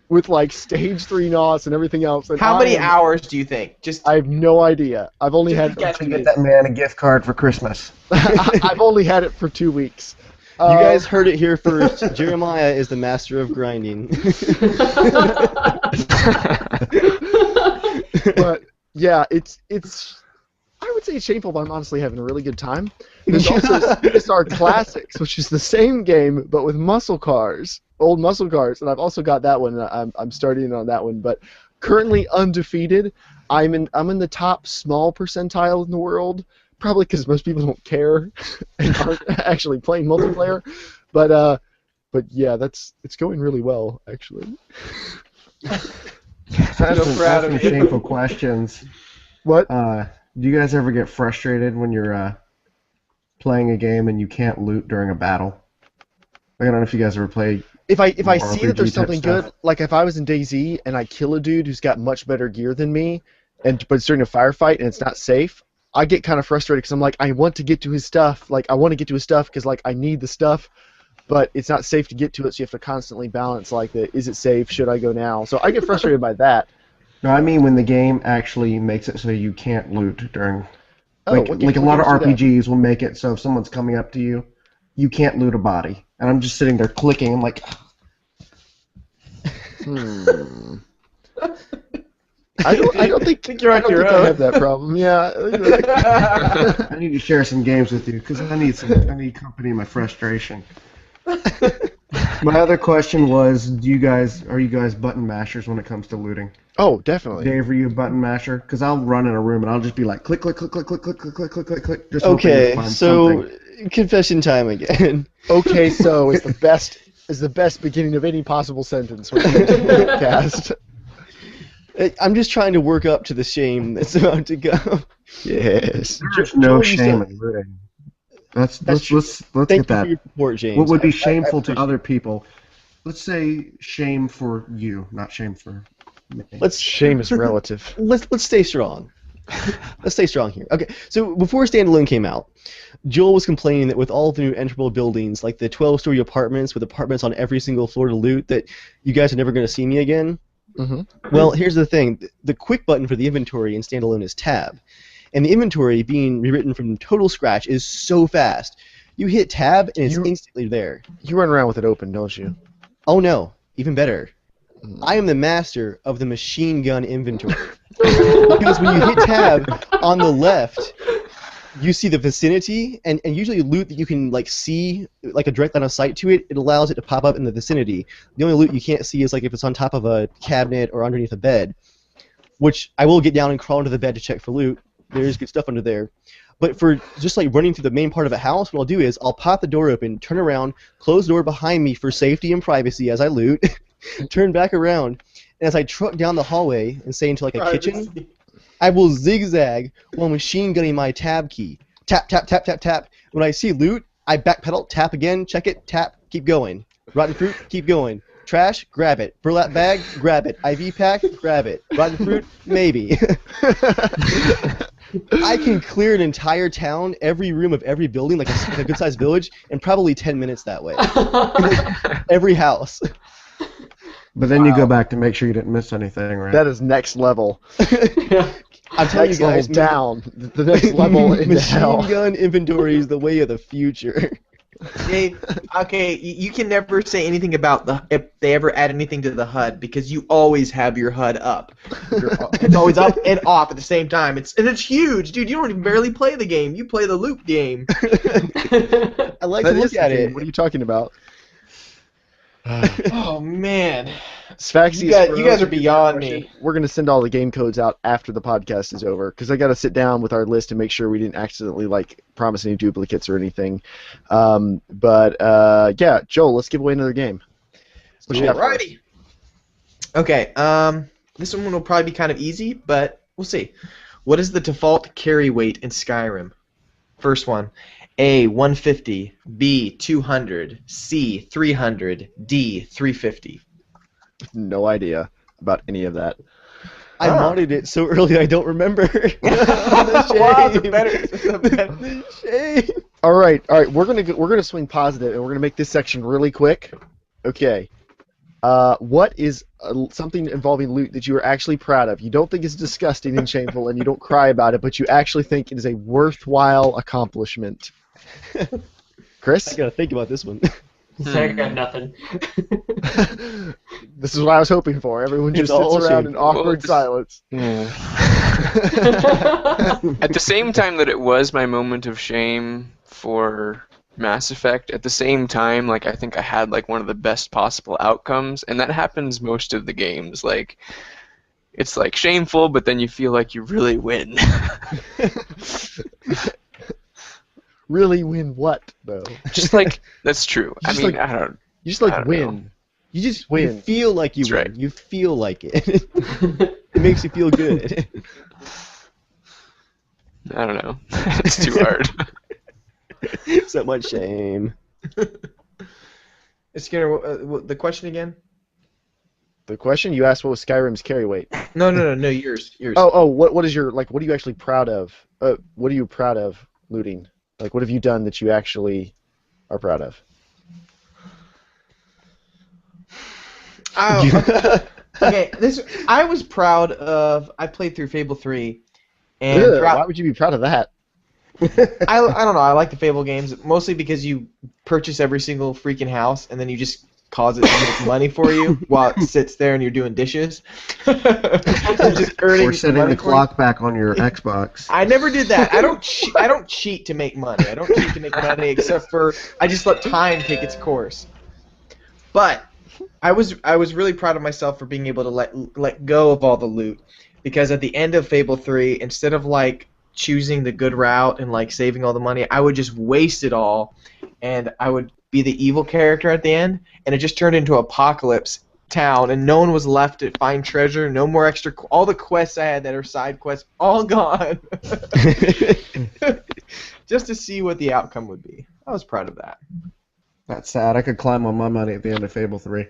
with like stage 3 NOS and everything else. And How many hours do you think? I have no idea. I've only had it for 2 Get weeks. that man a gift card for Christmas. I've only had it for 2 weeks. You guys heard it here first. Jeremiah is the master of grinding. But yeah, it's I would say it's shameful, but I'm honestly having a really good time. There's also CSR Classics, which is the same game but with muscle cars, old muscle cars, and I've also got that one. I'm starting on that one, but currently undefeated. I'm in the top small percentile in the world, probably because most people don't care and aren't actually playing multiplayer. But yeah, it's going really well actually. That's some shameful questions. What? Do you guys ever get frustrated when you're playing a game and you can't loot during a battle? Like, I don't know if you guys ever played. If I more see that there's RPG type something stuff. good, like if I was in DayZ and I kill a dude who's got much better gear than me, but it's during a firefight and it's not safe, I get kind of frustrated because I'm like, I want to get to his stuff. Like, I want to get to his stuff because like I need the stuff, but it's not safe to get to it, so you have to constantly balance like is it safe? Should I go now? So I get frustrated by that. No, I mean when the game actually makes it so you can't loot during. Oh, Like, what like a games lot of do that? RPGs will make it so if someone's coming up to you, you can't loot a body. And I'm just sitting there clicking. I'm like, I don't think you're on your I own. have that problem. Yeah. I need to share some games with you because I need company in my frustration. My other question was, are you guys button mashers when it comes to looting? Oh, definitely. Dave, are you a button masher? Because I'll run in a room and I'll just be like, click, click, click, click, click, click, click, click, click, click, click. Just hoping to Okay, find so something. confession time again. Okay, so is the best beginning of any possible sentence when it comes to Lootcast. I'm just trying to work up to the shame that's about to go. Yes. There's no Joel, you shame said- in looting. Let's That's get Thank you that. for your support, James. What would be I shameful to appreciate other people? Let's say shame for you, not shame for me. Let's Shame is relative. let's stay strong. Let's stay strong here. Okay, so before Standalone came out, Joel was complaining that with all the new enterable buildings, like the 12-story apartments with apartments on every single floor to loot, that you guys are never going to see me again. Well, here's the thing. The quick button for the inventory in standalone is tab. And the inventory being rewritten from total scratch is so fast. You hit tab and it's instantly there. You run around with it open, don't you? Oh no, even better. I am the master of the machine gun inventory. Because when you hit tab on the left, you see the vicinity, and usually loot that you can like see, like a direct line of sight to it, it allows it to pop up in the vicinity. The only loot you can't see is like if it's on top of a cabinet or underneath a bed, which I will get down and crawl into the bed to check for loot. There's good stuff under there. But for just like running through the main part of a house, what I'll do is I'll pop the door open, turn around, close the door behind me for safety and privacy as I loot, turn back around, and as I truck down the hallway and say into like a kitchen, I will zigzag while machine gunning my tab key. Tap, tap, tap, tap, tap. When I see loot, I backpedal, tap again, check it, tap, keep going. Rotten fruit, keep going. Trash, grab it. Burlap bag, grab it. IV pack, grab it. Rotten fruit, maybe. I can clear an entire town, every room of every building, like a good-sized village, in probably 10 minutes that way. Every house. But then you go back to make sure you didn't miss anything, right? That is next level. I'm telling Next you guys, level down. The next level into hell. machine gun inventory is the way of the future. Dave, okay, you can never say anything about if they ever add anything to the HUD because you always have your HUD up. It's always up and off at the same time. It's huge, dude. You don't even barely play the game. You play the loop game. I like to look at it. What are you talking about? Oh man, Sphaxius, you guys are beyond me. We're going to send all the game codes out after the podcast is over because I got to sit down with our list and make sure we didn't accidentally like promise any duplicates or anything. Yeah, Joel, let's give away another game. What you got for us? Alrighty. Okay, this one will probably be kind of easy, but we'll see. What is the default carry weight in Skyrim? First one. A, 150, B, 200, C, 300, D, 350. No idea about any of that. I modded it so early I don't remember. Wow, it's a better Shame. All right. We're gonna swing positive, and we're gonna make this section really quick. Okay. What is something involving loot that you are actually proud of? You don't think it's disgusting and shameful, and you don't cry about it, but you actually think it is a worthwhile accomplishment. Chris? I gotta think about this one. I got nothing. This is what I was hoping for. Everyone just sits around in awkward silence. At the same time that it was my moment of shame for Mass Effect, at the same time, like, I think I had like one of the best possible outcomes, and that happens most of the games. Like, it's like shameful, but then you feel like you really win. Really win what, though? Just like, that's true. I mean, like, I don't. You just like I don't win. know. You just win. You feel like you That's win. right. You feel like it. It makes you feel good. I don't know. It's too hard. So much shame. Skinner, the question again? The question you asked, what was Skyrim's carry weight? No, yours. Oh, what is your, like, what are you actually proud of? What are you proud of looting? Like, what have you done that you actually are proud of? Okay, I was proud of. I played through Fable 3, and Why would you be proud of that? I don't know. I like the Fable games mostly because you purchase every single freaking house, and then you just cause it to make money for you while it sits there and you're doing dishes. Just earning Or setting money the for you. clock back on your Xbox. I never did that. I don't cheat to make money. I don't cheat to make money except for I just let time take its course. But I was really proud of myself for being able to let go of all the loot, because at the end of Fable 3, instead of like choosing the good route and like saving all the money, I would just waste it all, and I would be the evil character at the end, and it just turned into Apocalypse Town, and no one was left to find treasure. No more extra. All the quests I had that are side quests, all gone. Just to see what the outcome would be. I was proud of that. That's sad. I could climb on my money at the end of Fable 3.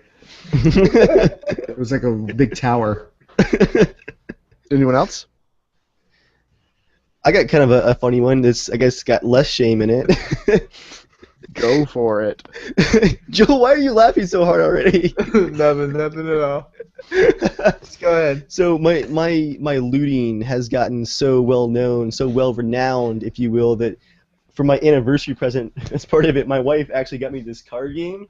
It was like a big tower. Anyone else? I got kind of a funny one that's, I guess, got less shame in it. Go for it. Joel, why are you laughing so hard already? Nothing at all. Just go ahead. So my looting has gotten so well known, so well renowned, if you will, that for my anniversary present, as part of it, my wife actually got me this card game,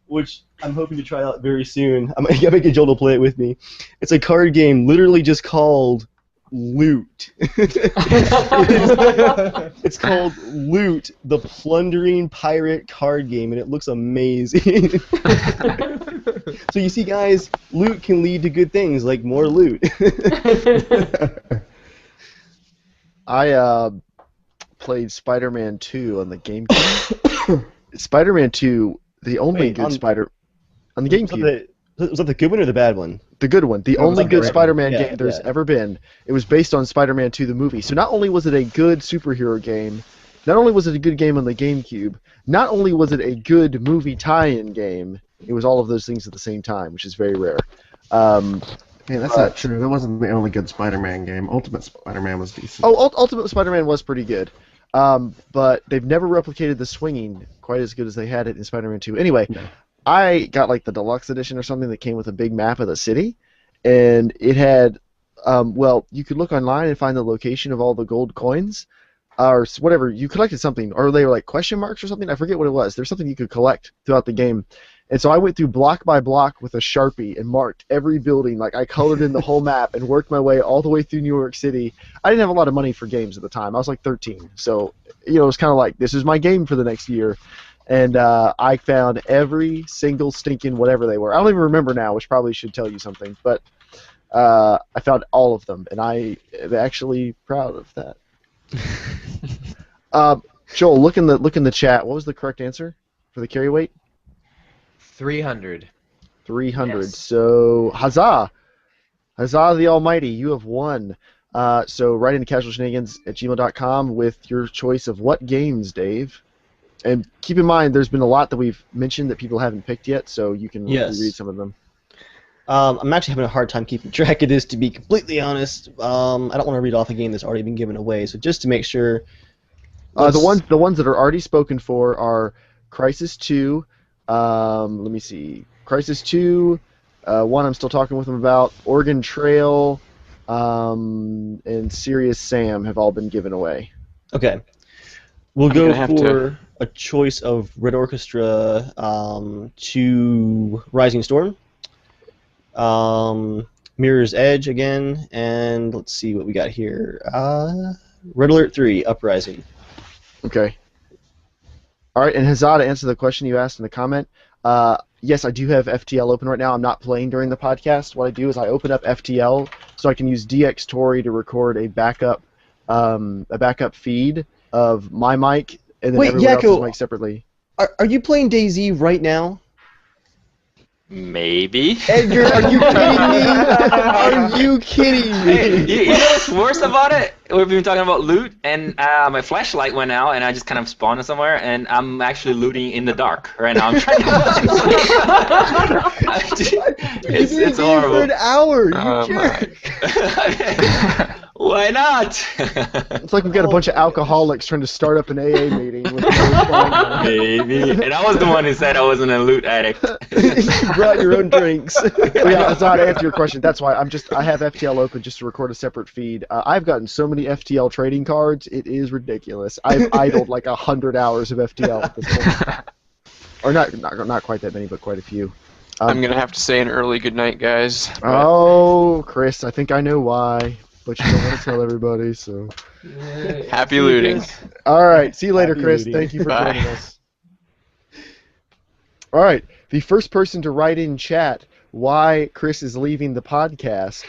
which I'm hoping to try out very soon. I might get Joel to play it with me. It's a card game literally just called Loot. It's called Loot, the plundering pirate card game, and it looks amazing. So you see, guys, loot can lead to good things like more loot. I played Spider-Man 2 on the GameCube. Spider-Man 2, the only Wait, good on- Spider on the GameCube. Was that the good one or the bad one? The good one. The That was only the good great Spider-Man one. game Yeah, there's yeah. ever been. It was based on Spider-Man 2, the movie. So not only was it a good superhero game, not only was it a good game on the GameCube, not only was it a good movie tie-in game, it was all of those things at the same time, which is very rare. Man, that's not true. That wasn't the only good Spider-Man game. Ultimate Spider-Man was decent. Oh, Ultimate Spider-Man was pretty good. But they've never replicated the swinging quite as good as they had it in Spider-Man 2. Anyway, No. I got like the deluxe edition or something that came with a big map of the city, and it had, well, you could look online and find the location of all the gold coins, or whatever. You collected something, or they were like question marks or something. I forget what it was. There's something you could collect throughout the game. And so I went through block by block with a Sharpie and marked every building. Like I colored in the whole map and worked my way all the way through New York City. I didn't have a lot of money for games at the time. I was like 13. So, it was kind of like, this is my game for the next year. And I found every single stinking whatever they were. I don't even remember now, which probably should tell you something. But I found all of them, and I am actually proud of that. Joel, look in the chat. What was the correct answer for the carry weight? 300. 300. Yes. So, huzzah! Huzzah the almighty, you have won. So write into casualshenanigans@gmail.com with your choice of what games, Dave. And keep in mind, there's been a lot that we've mentioned that people haven't picked yet, so you can Yes. read some of them. I'm actually having a hard time keeping track of this, to be completely honest. I don't want to read off a game that's already been given away, so just to make sure. The ones that are already spoken for are Crisis 2. Let me see. Crisis 2. One I'm still talking with them about. Oregon Trail. And Serious Sam have all been given away. Okay. We'll I'm go gonna have for a choice of Red Orchestra to Rising Storm. Mirror's Edge again, and let's see what we got here. Red Alert 3, Uprising. Okay. All right, and Huzzah, to answer the question you asked in the comment, yes, I do have FTL open right now. I'm not playing during the podcast. What I do is I open up FTL so I can use DX Tori to record a backup feed of my mic, and then Wait, everyone else's Yakko, mic separately. Are you playing DayZ right now? Maybe. Edgar, are you kidding me? Are you kidding Hey, me? you know what's worse about it? We've been talking about loot, and my flashlight went out, and I just kind of spawned somewhere, and I'm actually looting in the dark right now. I'm trying to. It's For horrible. an hour, you Oh jerk. Why not? It's like we've got a bunch of alcoholics trying to start up an AA meeting. With no phone. Maybe. And I was the one who said I wasn't a loot addict. You brought your own drinks. But yeah, Huzzah, to answer your question, that's why I have FTL open just to record a separate feed. I've gotten so many FTL trading cards, it is ridiculous. I've idled like 100 hours of FTL at this point. Or not quite that many, but quite a few. I'm gonna have to say an early good night, guys. but- Oh, Chris, I think I know why, but you don't want to tell everybody, so. Happy looting. All right, see you later, Happy Chris. looting. Thank you for Bye. joining us. All right, the first person to write in chat why Chris is leaving the podcast.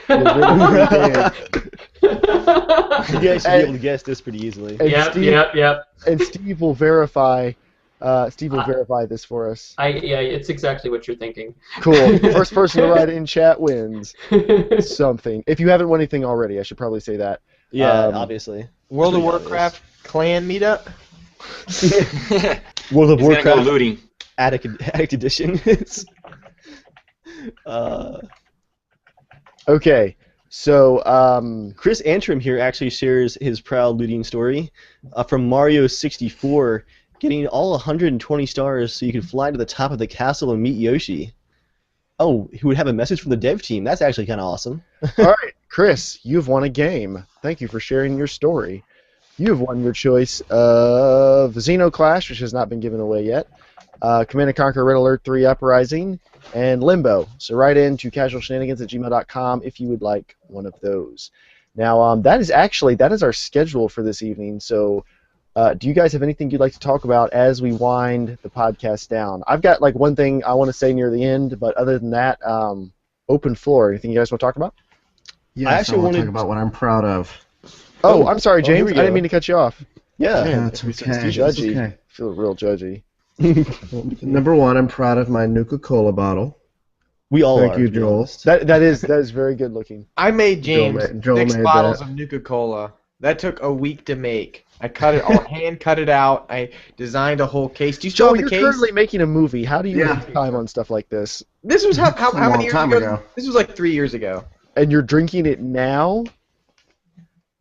You guys should be able to guess this pretty easily. And Yep, Steve, yep. And Steve will verify. Steve will verify this for us. Yeah, it's exactly what you're thinking. Cool. First person to write in chat wins something. If you haven't won anything already, I should probably say that. Yeah, obviously. World of Warcraft clan meetup. World of He's gonna go Warcraft looting. Addict Edition. Okay, so Chris Antrim here actually shares his proud looting story from Mario 64. getting all 120 stars so you can fly to the top of the castle and meet Yoshi. Oh, he would have a message from the dev team. That's actually kind of awesome. All right, Chris, you've won a game. Thank you for sharing your story. You have won your choice of Xenoclash, which has not been given away yet, Command & Conquer Red Alert 3 Uprising, and Limbo. So write in to casualshenanigans@gmail.com if you would like one of those. Now, that is our schedule for this evening. So do you guys have anything you'd like to talk about as we wind the podcast down? I've got like one thing I want to say near the end, but other than that, open floor. Anything you guys want to talk about? Yeah, I actually want to wanted- talk about what I'm proud of. Oh, I'm sorry, here James. we I didn't go. mean to cut you off. Yeah. Man, That's it's okay. It's judgy. okay. I feel real judgy. Number one, I'm proud of my Nuka-Cola bottle. We all Thank are. you, to be Joel. honest. That is very good looking. I made James Joel 6 made bottles that. of Nuka-Cola. That took a week to make. I cut it all, hand cut it out. I designed a whole case. Do you still Joe, have you're the case? currently making a movie. How do you Yeah. make time on stuff like this? This was how A many long years time ago? ago. This was like 3 years ago. And you're drinking it now?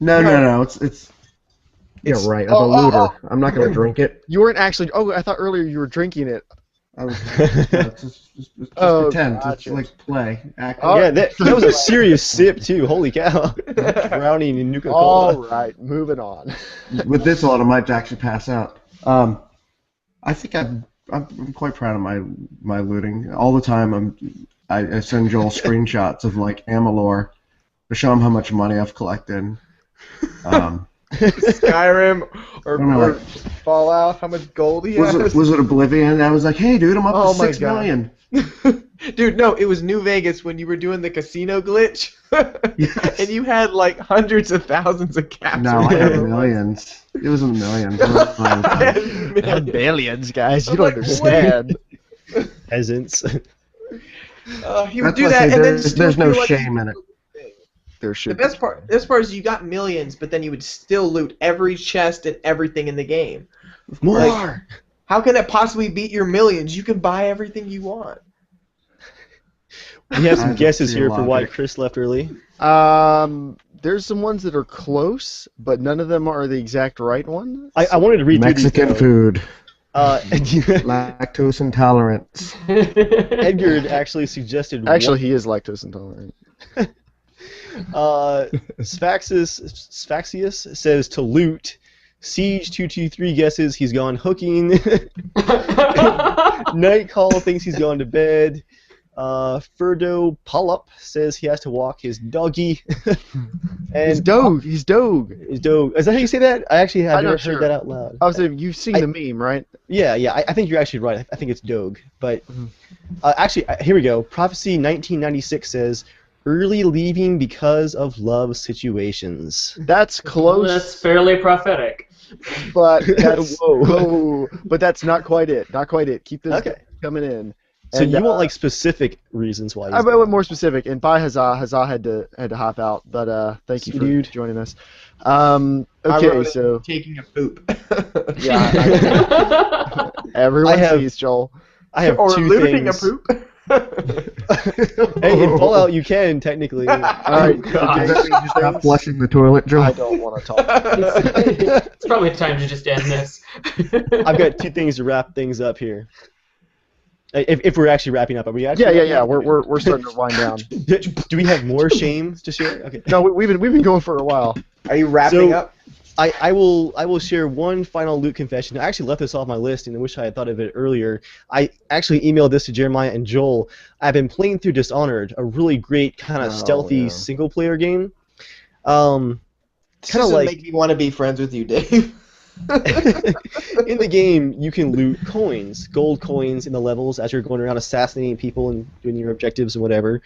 No. It's. Yeah, It's- right. I'm a looter. I'm not gonna drink it. You weren't actually. Oh, I thought earlier you were drinking it. I was just Oh, pretend. Just gotcha. like play. Act. Oh, Yeah, that was a serious sip too. Holy cow! Drowning in Nuka All Cola. right, moving on. With this one, I might actually pass out. I think I'm quite proud of my looting. All the time, I send Joel screenshots of like Amalur to show him how much money I've collected. Skyrim or, I don't know, or like- Fallout. How much gold he has? Was it Oblivion? I was like, hey, dude, I'm up Oh to my 6 God. million. Dude, no, it was New Vegas when you were doing the casino glitch, Yes. and you had like hundreds of thousands of captures. No, I had millions. It was in the millions. I had Billions, guys. You I'm don't like, understand. Peasants. he would That's do why I that, say and then there's still no feel like- shame in it. There The should best part is you got millions, but then you would still loot every chest and everything in the game. More. Like, how can it possibly beat your millions? You can buy everything you want. We have I some don't guesses see here for why logic. Chris left early. There's some ones that are close, but none of them are the exact right one. I wanted to read Mexican through these. food, Uh, lactose intolerance. Edgar actually suggested. Actually, he is lactose intolerant. Sphaxius says to loot. Siege 223 guesses he's gone hooking. Nightcall thinks he's gone to bed. Ferdo Polyp says he has to walk his doggy. And He's Doge. He's Doge. His dog. Is that how you say that? I actually have I'm never not sure. heard that out loud. I was saying, you've seen the meme, right? Yeah. I think you're actually right. I think it's Doge. But Mhm. actually, here we go. Prophecy 1996 says, early leaving because of love situations. That's close, That's fairly prophetic. but that's Whoa. but that's not quite it. Not quite it. Keep this Okay. coming in. So And, you want like specific reasons why? I went more specific, and bye Huzzah. Huzzah had to hop out, but thank you for Dude. joining us. I Okay, wrote it, so taking a poop. yeah, everyone I have- sees Joel. I have or two looting things. a poop. Hey, in Fallout you can technically. All right, God. okay, Stop flushing the toilet, Joel. I don't want to talk. It's probably time to just end this. I've got two things to wrap things up here. If we're actually wrapping up, are we actually? Yeah. wrapping up? We're starting to wind down. Do we have more shame to share? Okay. No, we've been going for a while. Are you wrapping So- up? I will share one final loot confession. I actually left this off my list, and I wish I had thought of it earlier. I actually emailed this to Jeremiah and Joel. I've been playing through Dishonored, a really great kind of Oh, stealthy yeah. single player game. This Kind of doesn't like make me want to be friends with you, Dave. in the game, you can loot coins, gold coins in the levels as you're going around assassinating people and doing your objectives and whatever.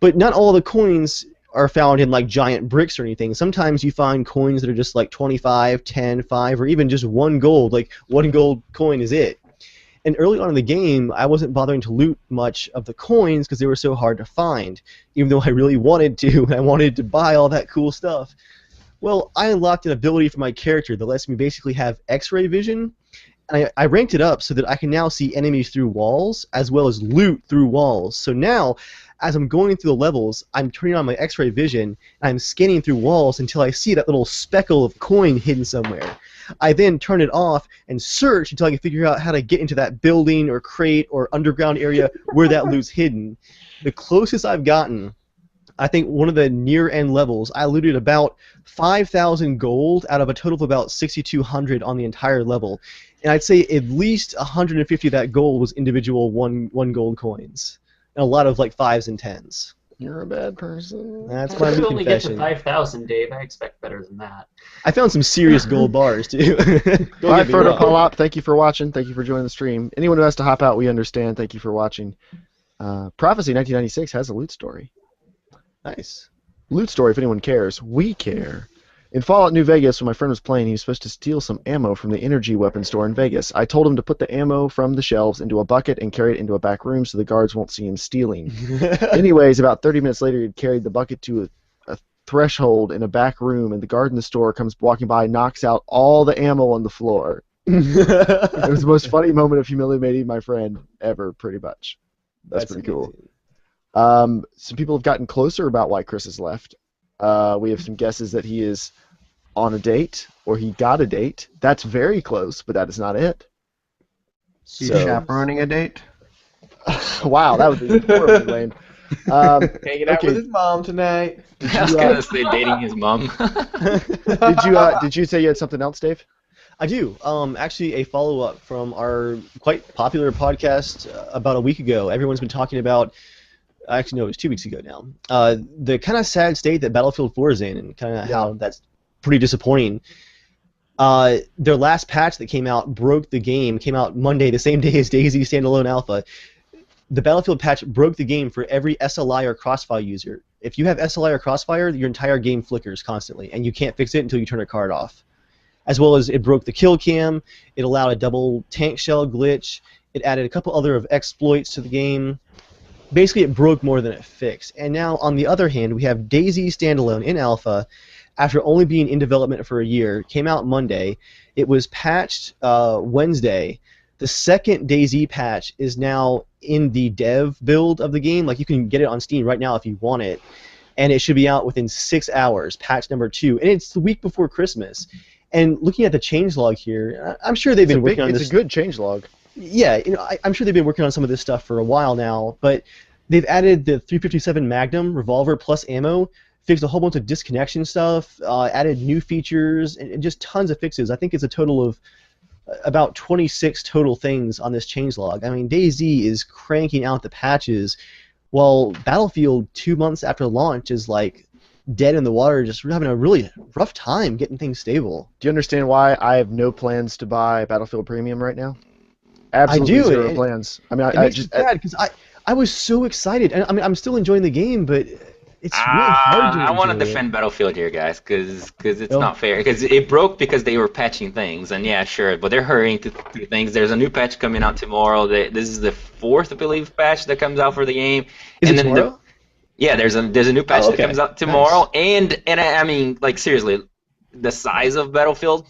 But not all the coins are found in like giant bricks or anything. Sometimes you find coins that are just like 25, 10, 5, or even just 1 gold. Like 1 gold coin is it. And early on in the game, I wasn't bothering to loot much of the coins because they were so hard to find, even though I really wanted to. I wanted to buy all that cool stuff. Well, I unlocked an ability for my character that lets me basically have X-ray vision, and I ranked it up so that I can now see enemies through walls as well as loot through walls. So now, as I'm going through the levels, I'm turning on my X-ray vision, and I'm scanning through walls until I see that little speckle of coin hidden somewhere. I then turn it off and search until I can figure out how to get into that building or crate or underground area where that loot's hidden. The closest I've gotten, I think one of the near-end levels, I looted about 5,000 gold out of a total of about 6,200 on the entire level. And I'd say at least 150 of that gold was individual one gold coins. And a lot of like 5s and 10s. You're a bad person. That's If my you loot only get to confession. 5,000, Dave, I expect better than that. I found some serious gold bars, too. Bye, Don't get me Frodo wrong. Polop. Thank you for watching. Thank you for joining the stream. Anyone who has to hop out, we understand. Thank you for watching. Prophecy 1996 has a loot story. Nice. Loot story, if anyone cares. We care. In Fallout New Vegas, when my friend was playing, he was supposed to steal some ammo from the energy weapon store in Vegas. I told him to put the ammo from the shelves into a bucket and carry it into a back room so the guards won't see him stealing. Anyways, about 30 minutes later, he'd carried the bucket to a threshold in a back room, and the guard in the store comes walking by, knocks out all the ammo on the floor. It was the most funny moment of humiliating my friend ever, pretty much. That's pretty cool. amazing. Some people have gotten closer about why Chris has left. We have some guesses that he is on a date or he got a date. That's very close, but that is not it. He's So- chaperoning a date. Wow, that would be horribly lame. Hanging out Okay. with his mom tonight. I was gonna say dating his mom. Did you say you had something else, Dave? I do. Actually, a follow-up from our quite popular podcast about a week ago. Everyone's been talking about. Actually, no, it was 2 weeks ago now. The kind of sad state that Battlefield 4 is in, and kind of how that's pretty disappointing. Their last patch that came out broke the game. Came out Monday, the same day as DayZ standalone alpha. The Battlefield patch broke the game for every SLI or Crossfire user. If you have SLI or Crossfire, your entire game flickers constantly, and you can't fix it until you turn a card off. As well as it broke the kill cam, it allowed a double tank shell glitch, it added a couple other of exploits to the game. Basically, it broke more than it fixed. And now, on the other hand, we have DayZ standalone in alpha, after only being in development for a year, came out Monday. It was patched Wednesday. The second DayZ patch is now in the dev build of the game. Like, you can get it on Steam right now if you want it. And it should be out within 6 hours, patch number 2. And it's the week before Christmas. And looking at the changelog here, I'm sure they've been working on this. It's a good changelog. Yeah, I'm sure they've been working on some of this stuff for a while now, but they've added the 357 Magnum revolver plus ammo, fixed a whole bunch of disconnection stuff, added new features, and just tons of fixes. I think it's a total of about 26 total things on this changelog. I mean, DayZ is cranking out the patches, while Battlefield 2 months after launch is like dead in the water, just having a really rough time getting things stable. Do you understand why I have no plans to buy Battlefield Premium right now? Absolutely I do. zero plans. I mean, It I makes just me sad because I was so excited. And I mean, I'm still enjoying the game, but it's really hard to I want to enjoy it. defend Battlefield here, guys, because it's Oh. not fair. Because it broke because they were patching things, and yeah, sure, but they're hurrying to do things. There's a new patch coming out tomorrow. This is the 4th, I believe, patch that comes out for the game. Is and it then tomorrow? Yeah, there's a new patch Oh, that okay. comes out tomorrow, and I mean, like, seriously, the size of Battlefield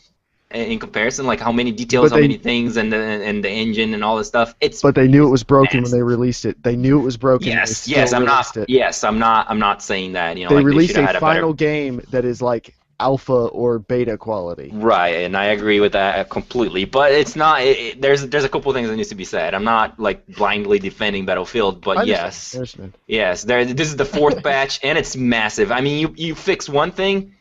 in comparison, like how many details, But how they- many things, and the engine and all this stuff. It's But they knew it was broken when massive. they released it. They knew it was broken. and they Yes, still yes, I'm released not. it. Yes, I'm not saying that. You know, They like released they should have a had a better. final game that is like alpha or beta quality. Right, and I agree with that completely. But it's not. There's a couple of things that needs to be said. I'm not like blindly defending Battlefield, but I yes, understand. yes. This is the 4th patch, and it's massive. I mean, you fix one thing.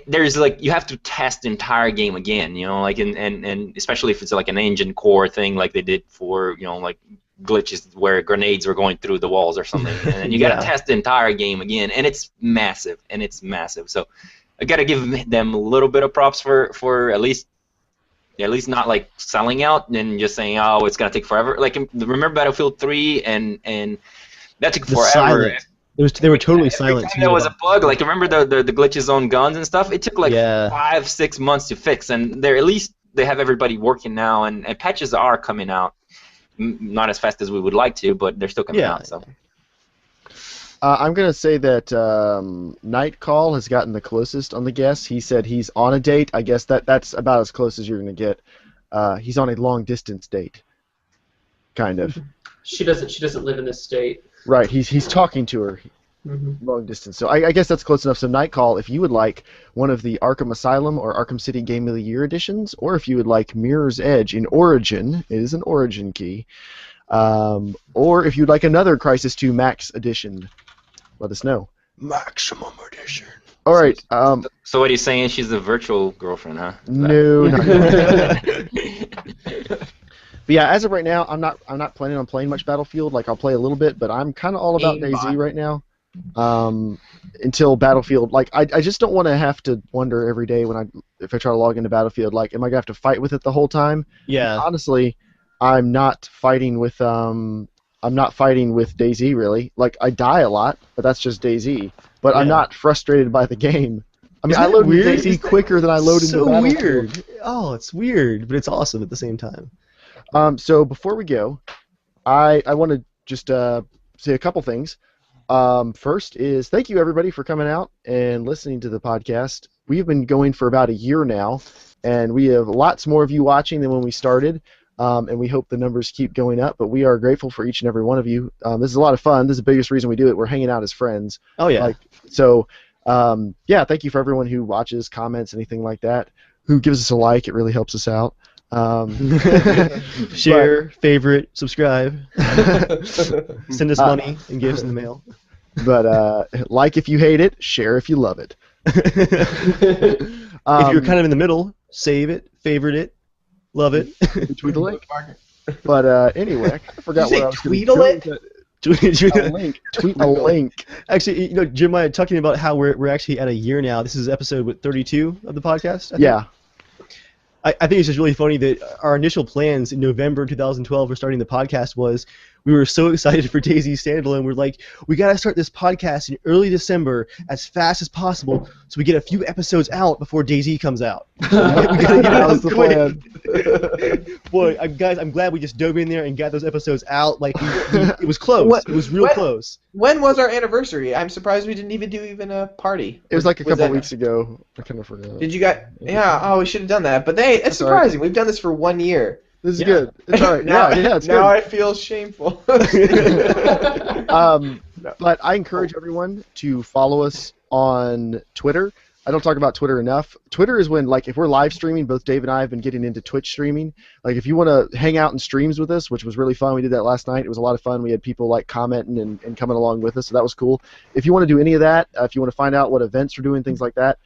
There's like you have to test the entire game again, you know, like and especially if it's like an engine core thing, like they did for like glitches where grenades were going through the walls or something, and then you got to test the entire game again, and it's massive, So I got to give them a little bit of props for at least not like selling out and just saying, oh, it's gonna take forever. Like remember Battlefield 3 and that took The forever. silent. They were totally Every silent. time there was a bug, like remember the glitches on guns and stuff. It took like Yeah. 5-6 months to fix, and they're at least they have everybody working now, and patches are coming out. Not as fast as we would like to, but they're still coming out. So I'm going to say that Nightcall has gotten the closest on the guess. He said he's on a date. I guess that's about as close as you're going to get. He's on a long-distance date, kind of. She doesn't live in this state. Right, he's talking to her long distance. So I guess that's close enough. So Nightcall, if you would like one of the Arkham Asylum or Arkham City Game of the Year editions, or if you would like Mirror's Edge in Origin, it is an Origin key, or if you'd like another Crisis 2 Max edition, let us know. Maximum edition. All right. So what are you saying? She's the virtual girlfriend, huh? No, not But yeah, as of right now, I'm not planning on playing much Battlefield. Like I'll play a little bit, but I'm kind of all about DayZ right now. Until Battlefield, like I just don't want to have to wonder every day if I try to log into Battlefield, like am I gonna have to fight with it the whole time? Yeah. Honestly, I'm not fighting with DayZ really. Like I die a lot, but that's just DayZ. But I'm not frustrated by the game. I mean, Isn't I it load into weird? DayZ quicker than I load into so Battlefield. weird. Oh, it's weird, but it's awesome at the same time. So before we go, I want to just say a couple things. First is thank you everybody for coming out and listening to the podcast. We've been going for about a year now, and we have lots more of you watching than when we started, and we hope the numbers keep going up, but we are grateful for each and every one of you. This is a lot of fun. This is the biggest reason we do it. We're hanging out as friends. Oh, yeah. Yeah, thank you for everyone who watches, comments, anything like that, who gives us a like. It really helps us out. Share, favorite, subscribe, send us money and gifts in the mail. But like if you hate it, share if you love it. If you're kind of in the middle, save it, favorite it, love it. Tweet the link. But anyway, I kind of forgot what I was going to do. Tweet A link. Tweet a link. Actually, Jeremiah, talking about how we're actually at a year now. This is episode 32 of the podcast. I think. Yeah. I think it's just really funny that our initial plans in November 2012 for starting the podcast was we were so excited for DayZ standalone. We're like, we got to start this podcast in early December as fast as possible so we get a few episodes out before DayZ comes out. We gotta get it out quick. Boy, guys, I'm glad we just dove in there and got those episodes out. Like, it was close. It was real close. When was our anniversary? I'm surprised we didn't even do a party. It was like a couple weeks ago. I kind of forgot. Did you guys? Yeah. Oh, we should have done that. But it's surprising. We've done this for 1 year. This is good. It's all right. now, it's now good. I feel shameful. But I encourage everyone to follow us on Twitter. I don't talk about Twitter enough. Twitter is when, like, if we're live streaming, both Dave and I have been getting into Twitch streaming. Like, if you want to hang out in streams with us, which was really fun, we did that last night. It was a lot of fun. We had people, like, commenting and coming along with us, so that was cool. If you want to do any of that, if you want to find out what events we're doing, things like that,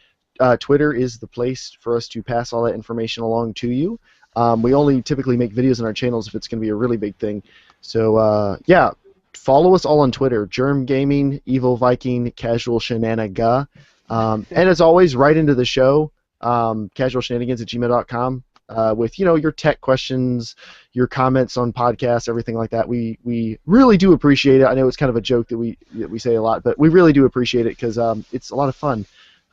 Twitter is the place for us to pass all that information along to you. We only typically make videos on our channels if it's going to be a really big thing. So, yeah, follow us all on Twitter. Germ Gaming, Evil Viking, Casual Shenanigans. And as always, write into the show, casualshenanigans@gmail.com, with, your tech questions, your comments on podcasts, everything like that. We really do appreciate it. I know it's kind of a joke that we say a lot, but we really do appreciate it because it's a lot of fun.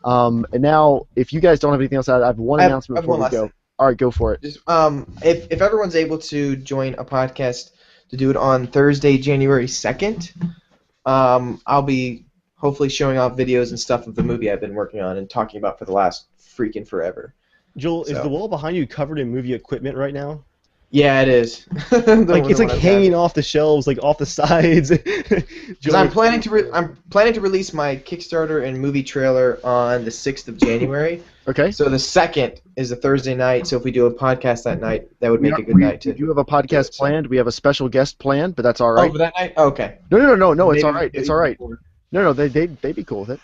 And now, if you guys don't have anything else, I have one announcement before we go. All right, go for it. Just, if everyone's able to join a podcast to do it on Thursday, January 2nd, I'll be hopefully showing off videos and stuff of the movie I've been working on and talking about for the last freaking forever. Joel, is the wall behind you covered in movie equipment right now? Yeah, it is. It's like hanging off the shelves, like off the sides. I'm planning to release my Kickstarter and movie trailer on the 6th of January. Okay. So the 2nd is a Thursday night. So if we do a podcast that night, that would make a good night too. We do have a podcast planned. We have a special guest planned, but that's all right. Oh, for that night? Okay. No. It's all right. It's all right. No, they'd be cool with it.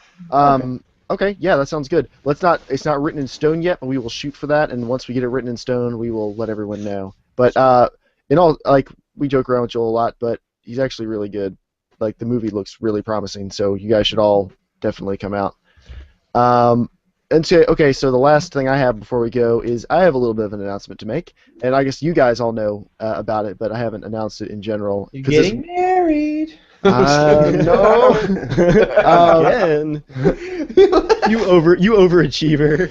Okay, yeah, that sounds good. It's not written in stone yet, but we will shoot for that, and once we get it written in stone, we will let everyone know. But we joke around with Joel a lot, but he's actually really good. Like, the movie looks really promising, so you guys should all definitely come out. So the last thing I have before we go is I have a little bit of an announcement to make, and I guess you guys all know about it, but I haven't announced it in general. You're getting married. No. Again. You overachiever.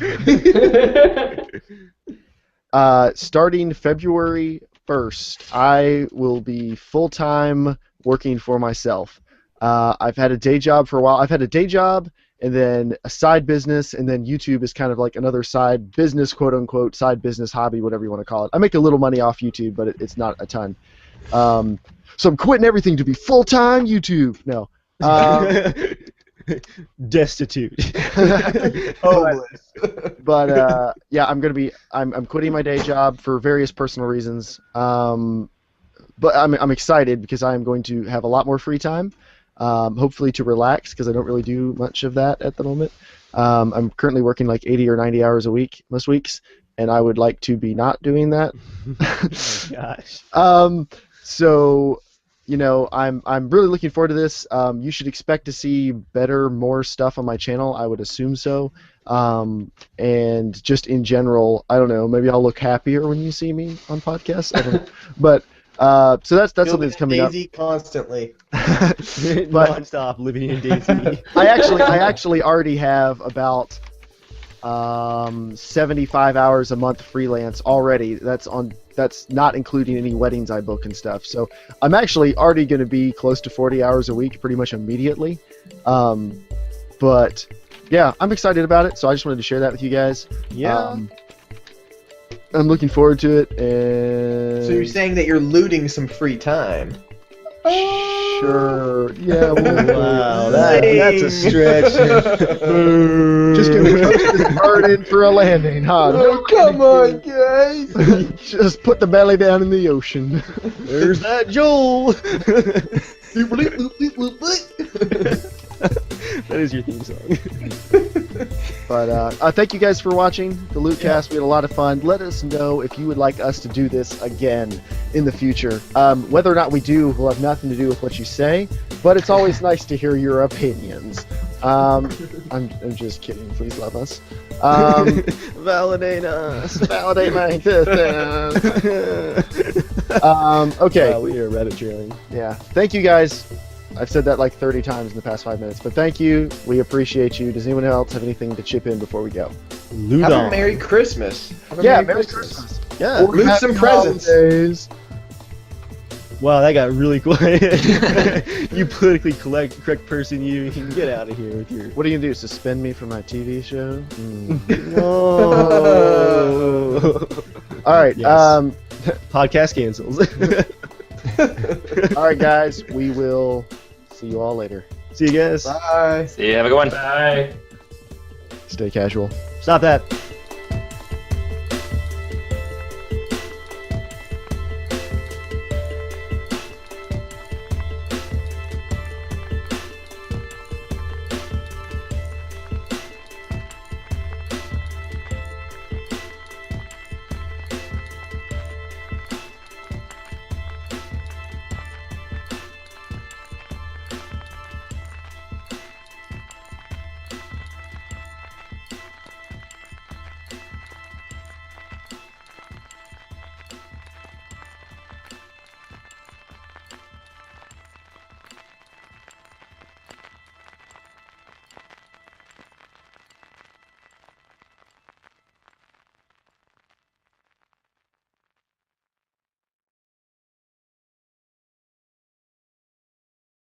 Starting February 1st, I will be full-time working for myself. I've had a day job for a while. I've had a day job and then a side business, and then YouTube is kind of like another side business, quote-unquote, side business hobby, whatever you want to call it. I make a little money off YouTube, but it's not a ton. So I'm quitting everything to be full-time YouTube. No. Destitute. Homeless. But yeah, I'm quitting my day job for various personal reasons. But I'm excited because I'm going to have a lot more free time. Hopefully to relax because I don't really do much of that at the moment. I'm currently working like 80 or 90 hours a week most weeks, and I would like to be not doing that. Oh my gosh. So, you know, I'm really looking forward to this. You should expect to see more stuff on my channel. I would assume so. And just in general, I don't know. Maybe I'll look happier when you see me on podcasts. I don't know. But so that's something that's coming up. Daisy constantly. But Non-stop living in Daisy. I actually already have about 75 hours a month freelance already. That's not including any weddings I book and stuff. So I'm actually already going to be close to 40 hours a week pretty much immediately. But yeah, I'm excited about it. So I just wanted to share that with you guys. Yeah. I'm looking forward to it. And So you're saying that you're looting some free time? sure. Yeah. Wow, that's a stretch. Just gonna coast this bird in for a landing, huh? No, Come on, guys! just put the belly down in the ocean. There's that Joel. That is your theme song. But thank you guys for watching the Lootcast. We had a lot of fun. Let us know if you would like us to do this again in the future. Whether or not we do will have nothing to do with what you say, but it's always nice to hear your opinions. I'm just kidding. Please love us. Validate us. Validate my existence. Okay. Wow, we are Reddit trailing. Yeah. Thank you guys. I've said that like 30 times in the past 5 minutes, but thank you. We appreciate you. Does anyone else have anything to chip in before we go? Loot Have on. a Merry Christmas. Have a Yeah, Merry Christmas. Yeah. Loot some presents. Holidays. Wow, that got really quiet. You politically correct person, you can get out of here with your. What are you gonna do? Suspend me from my TV show? No. All right. Yes. Podcast cancels. All right, guys. We will see you all later. See you guys. Bye. See you. Have a good one. Bye. Stay casual. Stop that.